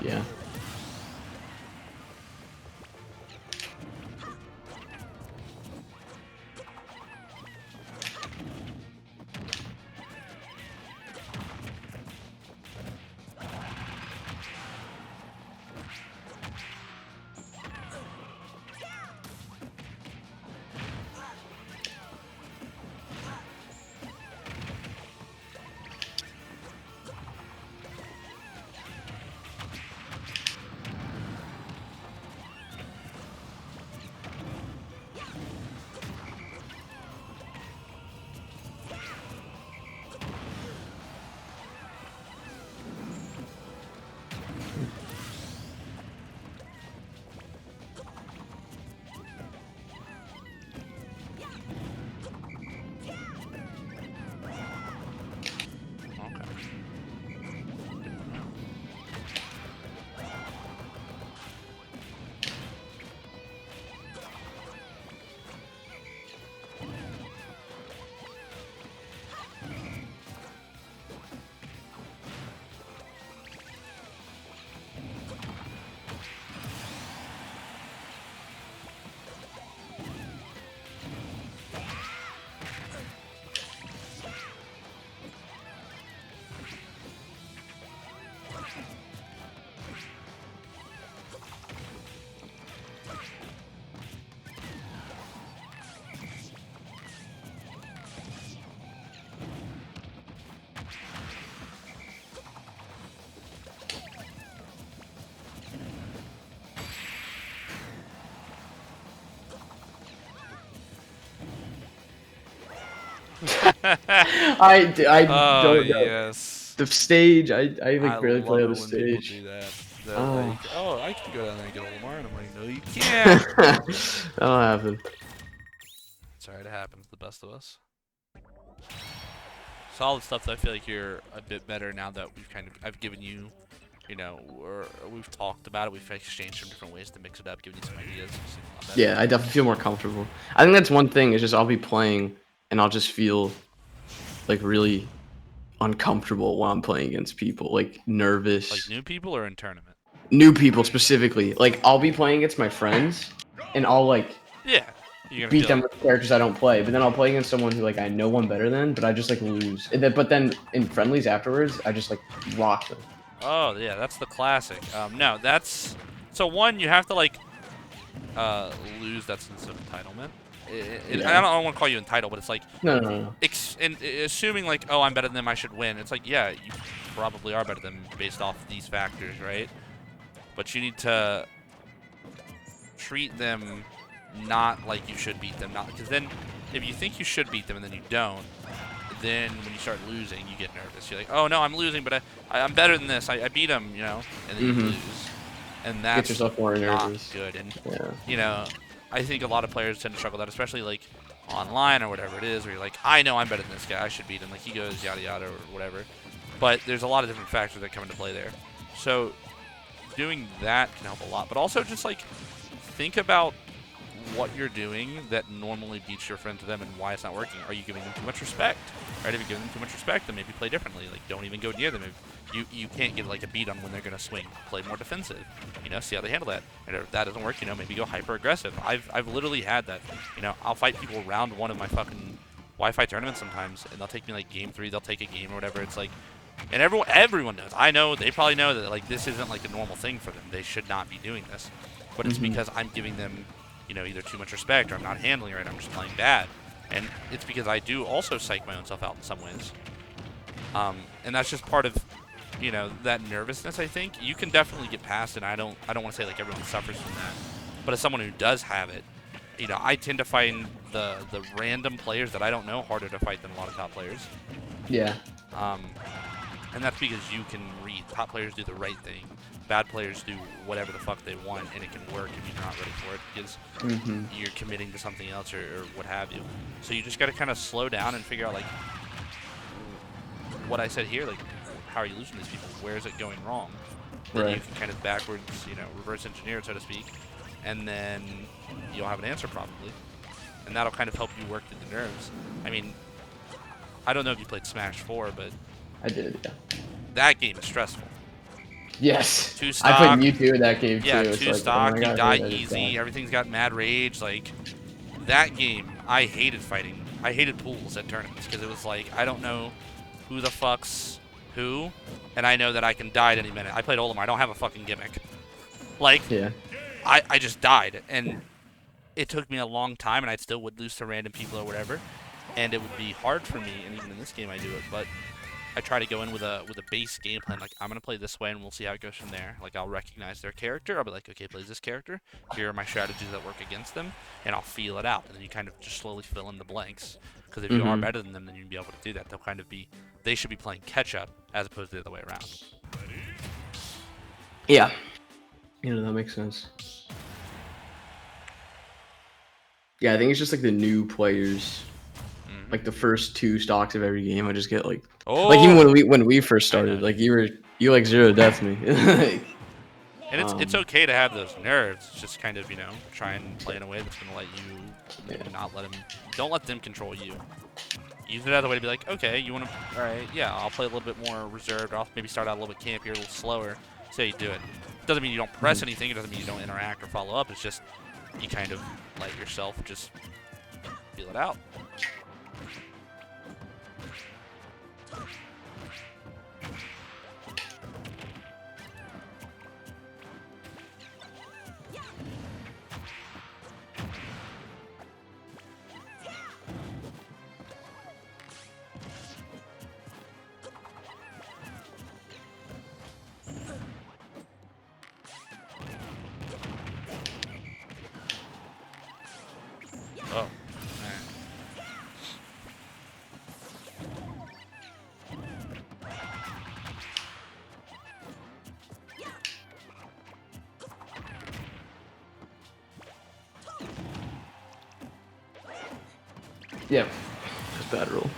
Yeah. I don't know.
Yes.
The stage, I like barely play on the
love it when
stage.
people do that. They're
Oh.
like, oh, I can go down there and get a Lamar, and I'm like, no, you can't.
That'll happen.
It's alright, it happens to the best of us. Solid stuff. That I feel like you're a bit better now that I've given you, you know, or we've talked about it. We've exchanged some different ways to mix it up, given you some ideas.
Yeah, I definitely feel more comfortable. I think that's one thing. Is just I'll be playing and I'll just feel like really uncomfortable while I'm playing against people, like nervous.
Like new people or in tournament?
New people specifically. Like I'll be playing against my friends and I'll like beat them with characters I don't play, but then I'll play against someone who like I know one better than, but I just like lose. But then in friendlies afterwards, I just like rock them.
Oh yeah, that's the classic. No, that's so one you have to like lose that sense of entitlement. I don't want to call you entitled, but it's like
no.
Assuming like, oh, I'm better than them, I should win. It's like, yeah, you probably are better than them based off these factors, right? But you need to treat them not like you should beat them, not because then if you think you should beat them and then you don't, then when you start losing, you get nervous. You're like, oh no, I'm losing, but I'm better than this. I beat him, you know, and then you lose, and that's
get yourself more
not
nervous.
good. And
yeah.
you know, I think a lot of players tend to struggle with that, especially like online or whatever it is, where you're like, I know I'm better than this guy, I should beat him, like he goes yada yada or whatever. But there's a lot of different factors that come into play there. So doing that can help a lot. But also just like think about what you're doing that normally beats your friend to them and why it's not working. Are you giving them too much respect? Right? If you're giving them too much respect, then maybe play differently. Like don't even go near them. If you can't get like a beat on when they're gonna swing. Play more defensive. You know, see how they handle that. And if that doesn't work, you know, maybe go hyper aggressive. I've literally had that. You know, I'll fight people round one of my fucking Wi-Fi tournaments sometimes, and they'll take me like game 3. They'll take a game or whatever. It's like, and everyone knows. I know they probably know that like this isn't like a normal thing for them. They should not be doing this. But it's because I'm giving them, you know, either too much respect or I'm not handling it right. I'm just playing bad. And it's because I do also psych my own self out in some ways. And that's just part of, you know, that nervousness, I think. You can definitely get past it. I don't want to say like everyone suffers from that. But as someone who does have it, you know, I tend to find the random players that I don't know harder to fight than a lot of top players.
Yeah.
And that's because you can read. Top players do the right thing. Bad players do whatever the fuck they want, and it can work if you're not ready for it because you're committing to something else or what have you. So you just got to kind of slow down and figure out, like, what I said here, like, how are you losing these people? Where is it going wrong? Then you can kind of backwards, you know, reverse engineer it, so to speak, and then you'll have an answer probably. And that'll kind of help you work through the nerves. I mean, I don't know if you played Smash 4, but
I did, yeah.
that game is stressful.
Yes.
2 stock.
I played Mewtwo in that game
Yeah,
too.
2
It's
stock,
like, oh
you
my
die
God,
easy, everything's got mad rage. Like, that game, I hated fighting. I hated pools at tournaments because it was like, I don't know who the fuck's who, and I know that I can die at any minute. I played Olimar, I don't have a fucking gimmick. Like,
yeah.
I just died, and it took me a long time, and I still would lose to random people or whatever, and it would be hard for me, and even in this game I do it, but I try to go in with a base game plan. Like, I'm going to play this way, and we'll see how it goes from there. Like, I'll recognize their character. I'll be like, okay, plays this character. Here are my strategies that work against them, and I'll feel it out. And then you kind of just slowly fill in the blanks. Because if you are better than them, then you'll be able to do that. They'll kind of be, they should be playing catch-up as opposed to the other way around.
Yeah. You know, that makes sense. Yeah, I think it's just like the new players. Like the first 2 stocks of every game, I just get like, like even when we first started, like you like 0 death me.
And it's okay to have those nerves. It's just kind of, you know, try and play in a way that's gonna let you not let them. Don't let them control you. Use it as a way to be like, okay, you want to, all right, yeah, I'll play a little bit more reserved. I'll maybe start out a little bit campier, a little slower. See how you do it. Doesn't mean you don't press anything. It doesn't mean you don't interact or follow up. It's just you kind of let yourself just feel it out. Oh.
Yeah. That's bad roll.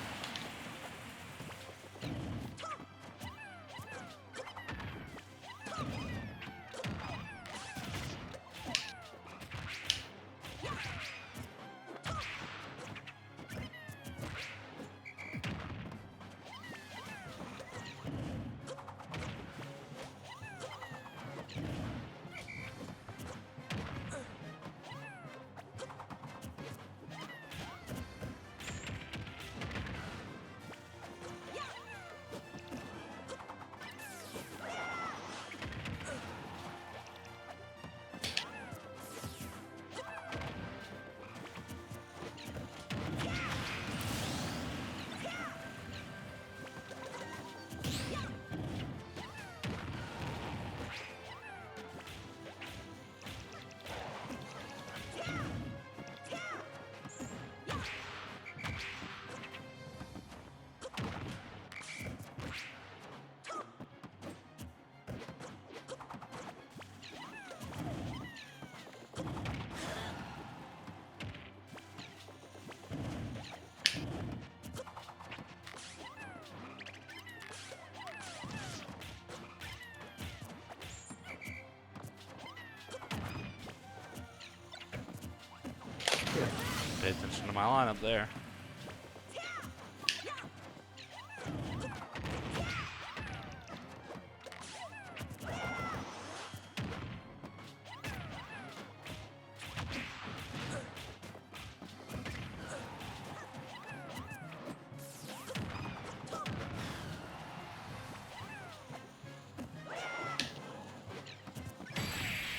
Pay attention to my lineup there.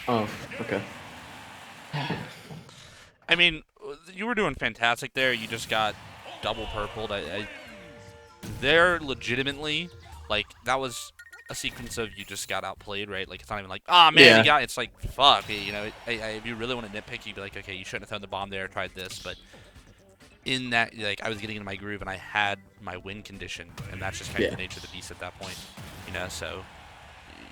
Oh, okay.
I mean, you were doing fantastic there. You just got double purpled. They're legitimately, like, that was a sequence of you just got outplayed, right? Like, it's not even like, ah, man,
Yeah.
you got. It's like, fuck, you know. If you really want to nitpick, you'd be like, okay, you shouldn't have thrown the bomb there. Tried this, but in that, like, I was getting into my groove and I had my win condition, and that's just kind of
Yeah.
the nature of the beast at that point, you know. So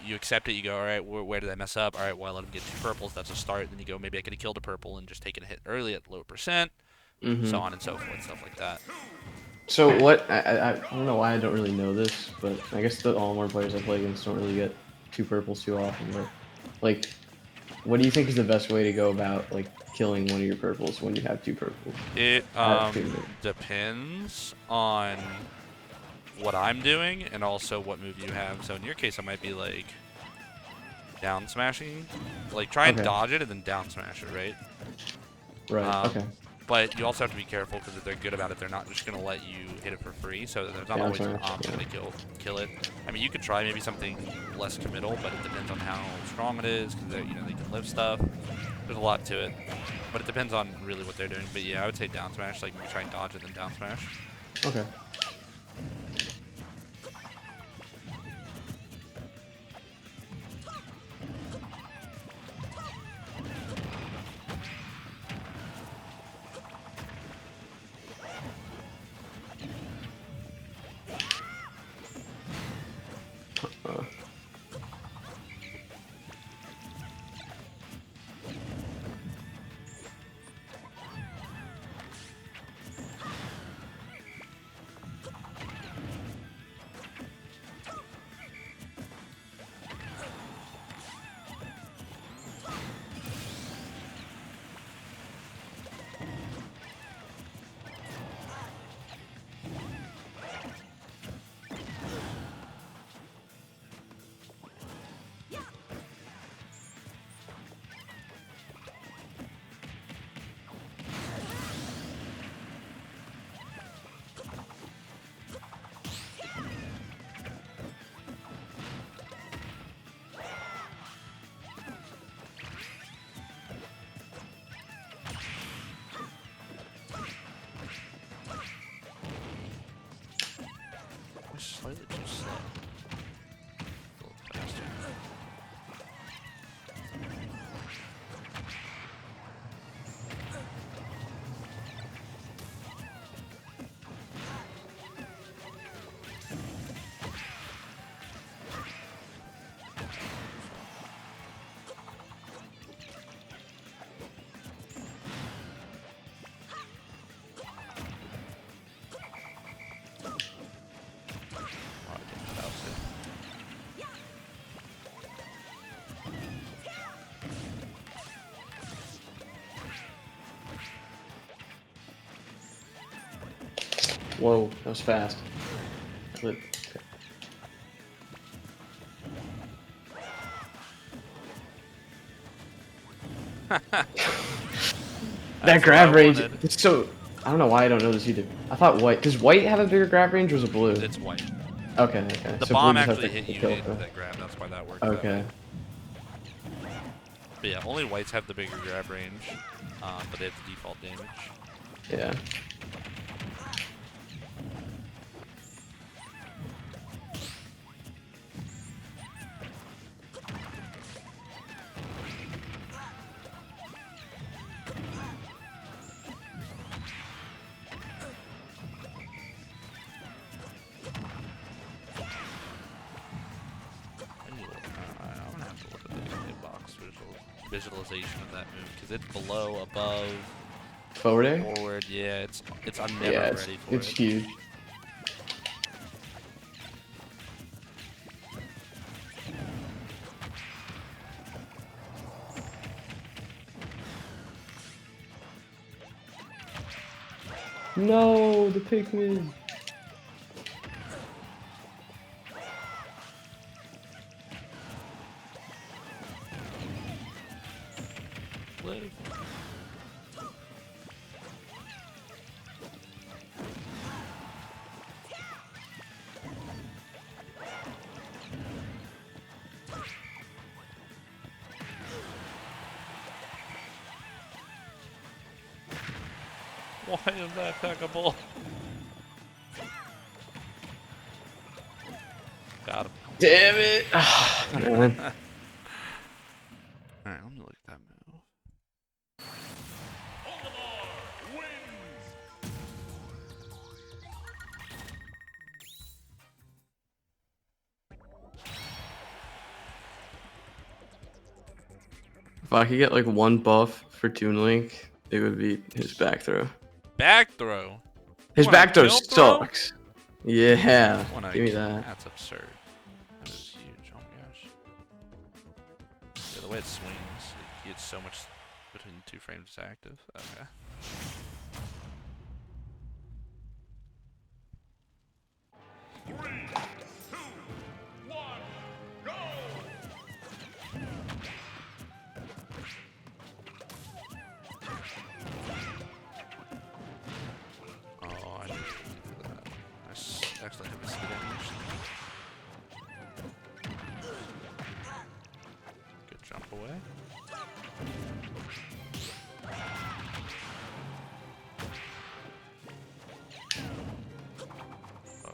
you accept it. You go, all right, where did I mess up? All right, well, I let him get 2 purples. That's a start. Then you go, maybe I could have killed a purple and just taken a hit early at lower percent, so on and so forth, stuff like that.
So what? I don't know why I don't really know this, but I guess the all more players I play against don't really get 2 purples too often. But like, what do you think is the best way to go about like killing one of your purples when you have 2 purples?
It
Out of 2 minutes?
depends on what I'm doing and also what move you have. So in your case, I might be like down smashing, like try and
Okay.
dodge it and then down smash it, right?
Right. Okay.
But you also have to be careful because if they're good about it, they're not just going to let you hit it for free. So there's not
Down
always an
smash,
option
yeah.
to kill it. I mean, you could try maybe something less committal, but it depends on how strong it is because they can live stuff. There's a lot to it, but it depends on really what they're doing. But yeah, I would say down smash, like maybe try and dodge it then down smash.
Okay. Uh,
Slightly too slow. A little faster.
whoa, that was fast. Flip. Okay. That grab range. It's so. I don't know why I don't know this either. I thought white. Does white have a bigger grab range or is it blue?
It's white.
Okay. Okay.
The
so
bomb
blue just has
actually
to
hit you
kill
into
it.
that grab. That's why that works. That
Okay.
way. But yeah, only whites have the bigger grab range, but they have the default damage.
Yeah.
I'm gonna have to look at the hitbox visualization of that move because it's below, above,
Forward air?
forward. Yeah, I'm never
Yeah, it's,
ready for
it's
it.
huge. No, the Pikmin.
Live. Why is that peckable? Got him.
Damn it! Ah, man.
Alright, let me look at that move.
wins.
If I could get like one buff for Toon Link, it would be his back throw.
Back throw.
His
Wanna
back throw
kill throw?
sucks. Yeah,
Wanna-
give me that.
That's absurd. That is huge. Oh my gosh. Yeah, the way it swings, you get so much between the 2 frames is active. Okay.
Three, two, one, go.
Oh, I didn't do that. I actually have a speed animation. Good jump away. Oh.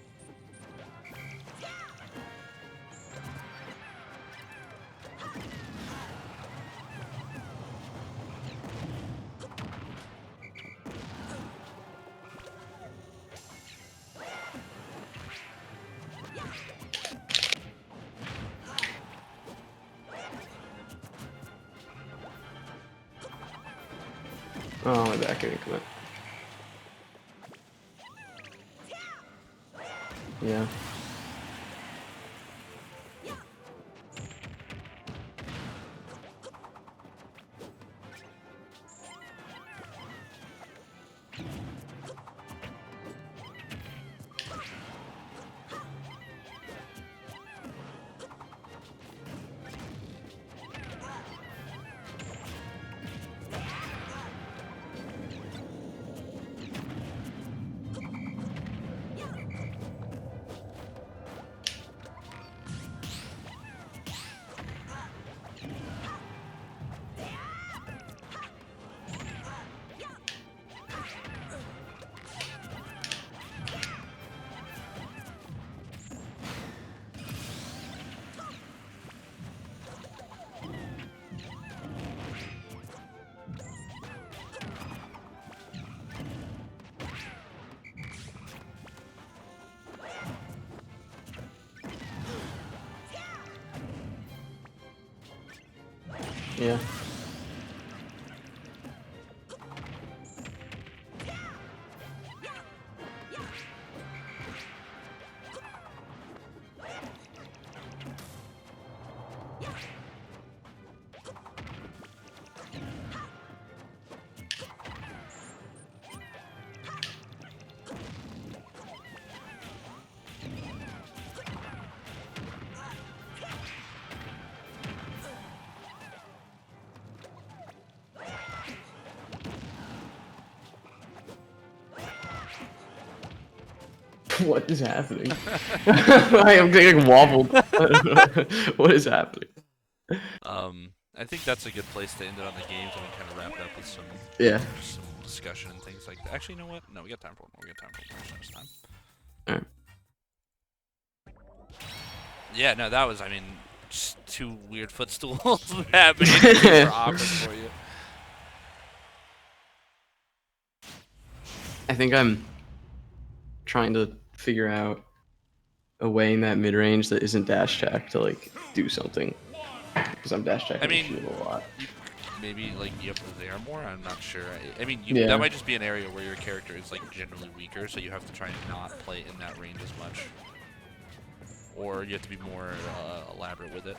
Oh, my back didn't come out. Yeah. Yeah. What is happening? I am getting wobbled. What is happening?
I think that's a good place to end it on the games, and we kind of wrap it up with some discussion and things like that. Actually, you know what? No, we got time for one more. We got time for one more next time.
Alright.
Yeah, no, that was, I mean, just 2 weird footstools that made it super awkward for you.
I think I'm trying to figure out a way in that mid range that isn't dash check to like do something, because I'm dash checking
I mean,
shield a lot.
Maybe like you have to there more. I'm not sure. I mean,
Yeah.
that might just be an area where your character is like generally weaker, so you have to try and not play in that range as much, or you have to be more elaborate with it.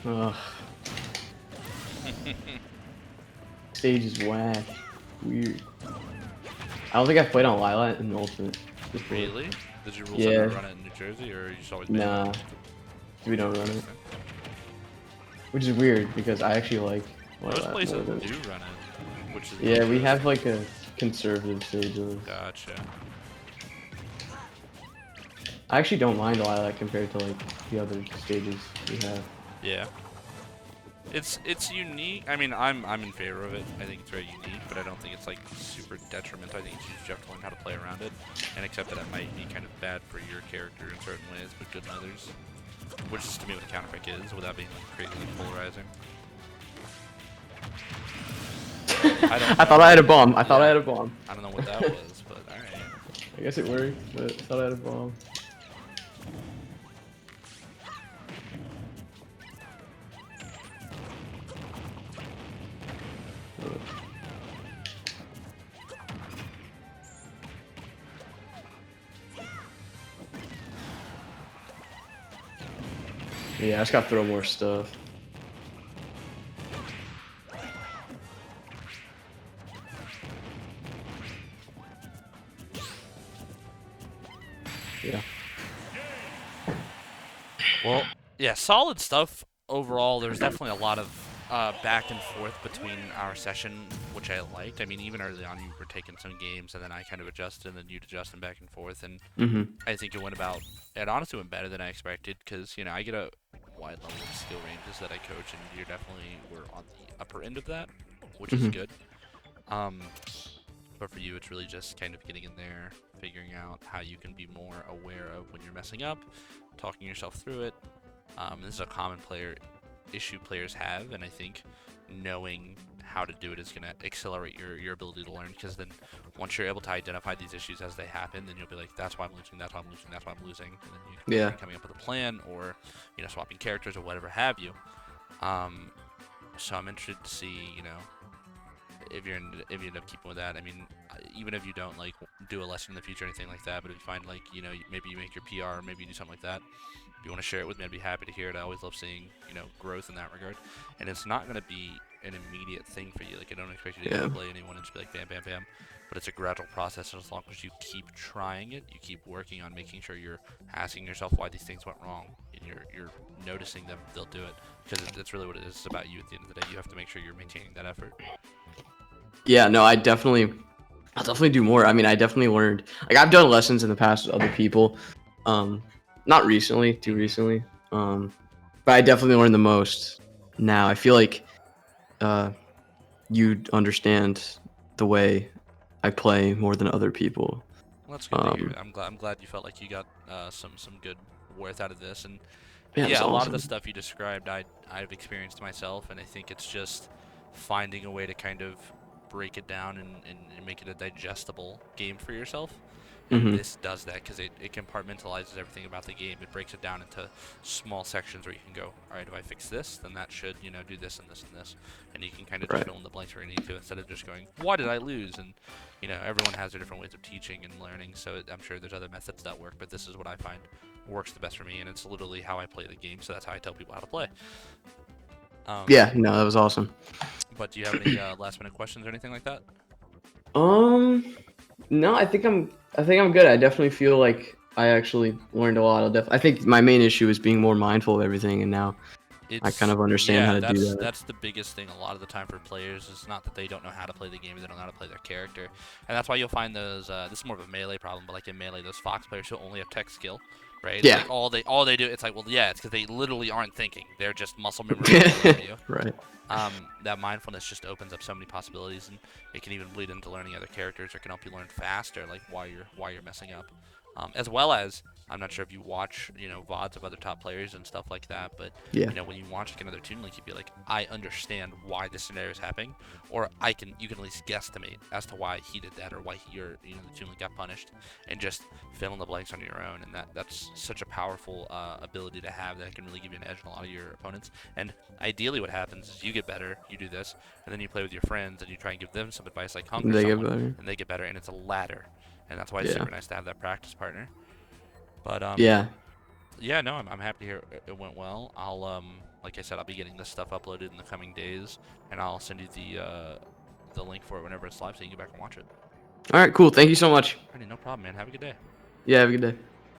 Ugh. Stage is whack. Weird. I don't think I've played on Lilat in Ultimate before.
Really? Did you rule
Yeah.
set run it in New Jersey, or you just always banned
Nah,
it?
we don't run it. Which is weird because I actually like
Most
Lilat
places
more than.
do run it, which is
Yeah, we
interesting.
have like a conservative stage.
Gotcha.
I actually don't mind Lilat compared to like the other stages we have.
Yeah. It's unique. I mean, I'm in favor of it. I think it's very unique, but I don't think it's like super detrimental. I think it's just you have to learn how to play around it and accept that it might be kind of bad for your character in certain ways, but good in others. Which is to me what a counterpick is, without being like crazily polarizing.
I thought I had a bomb. I thought I had a bomb.
I don't know what that was, but alright.
I guess it worked, but I thought I had a bomb. Yeah, I just gotta throw more stuff. Yeah.
Well, yeah, solid stuff overall. There's definitely a lot of back and forth between our session, which I liked. I mean, even early on, you were taking some games, and then I kind of adjusted, and then you'd adjust them back and forth, and I think it went about. It honestly went better than I expected, because I get a wide level of skill ranges that I coach, and you definitely were on the upper end of that, which is good. But for you, it's really just kind of getting in there, figuring out how you can be more aware of when you're messing up, talking yourself through it. This is a common issue players have, and I think knowing how to do it is going to accelerate your ability to learn, because then once you're able to identify these issues as they happen, then you'll be like, that's why I'm losing, that's why I'm losing, that's why I'm losing, and then you can start coming up with a plan, or swapping characters or whatever have you. So I'm interested to see if you end up keeping with that. I mean, even if you don't like do a lesson in the future or anything like that, but if you find like maybe you make your PR, or maybe you do something like that, if you want to share it with me, I'd be happy to hear it. I always love seeing growth in that regard, and it's not going to be an immediate thing for you. Like, I don't expect you to play anyone and just be like bam bam bam, but it's a gradual process, and as long as you keep trying it, you keep working on making sure you're asking yourself why these things went wrong, and you're noticing them, they'll do it, because it's really what it is. It's about you at the end of the day. You have to make sure you're maintaining that effort.
Yeah, no, I'll definitely do more. I mean, I definitely learned. Like, I've done lessons in the past with other people. Not recently, too recently. But I definitely learned the most now. I feel like you understand the way I play more than other people.
Well, that's good to hear. I'm glad you felt like you got some good worth out of this, and yeah, a lot of the stuff you described I've experienced myself, and I think it's just finding a way to kind of break it down and make it a digestible game for yourself. And this does that, because it compartmentalizes everything about the game. It breaks it down into small sections where you can go, all right, if I fix this, then that should do this and this and this, and you can kind of just fill in the blanks where you need to, instead of just going, why did I lose? And everyone has their different ways of teaching and learning, so I'm sure there's other methods that work, but this is what I find works the best for me, and it's literally how I play the game, so that's how I tell people how to play.
Yeah, no, that was awesome.
But do you have any last minute questions or anything like that?
No, I think I'm good. I definitely feel like I actually learned a lot. I think my main issue is being more mindful of everything, and now I kind of understand how to do that.
That's the biggest thing a lot of the time for players. Is not that they don't know how to play the game, they don't know how to play their character, and that's why you'll find those. This is more of a melee problem, but like in melee, those Fox players who only have tech skill, right?
Yeah.
Like all they do, it's like, well, yeah, it's because they literally aren't thinking. They're just muscle memory. You.
Right.
That mindfulness just opens up so many possibilities, and it can even bleed into learning other characters, or can help you learn faster, like why you're messing up. As well as, I'm not sure if you watch, VODs of other top players and stuff like that, but when you watch like another Toon Link, you'd be like, I understand why this scenario is happening, or you can at least guesstimate as to why he did that, or why the Toon Link got punished, and just fill in the blanks on your own. And that's such a powerful ability to have, that can really give you an edge on a lot of your opponents. And ideally, what happens is you get better, you do this, and then you play with your friends and you try and give them some advice, like conquer someone, and they get better, and it's a ladder. And that's why it's super nice to have that practice partner. But
yeah,
Yeah, no, I'm happy to hear it went well. I'll like I said, I'll be getting this stuff uploaded in the coming days, and I'll send you the link for it whenever it's live, so you can get back and watch it.
All right, cool. Thank you so much.
Alrighty, no problem, man. Have a good day.
Yeah, have a good day.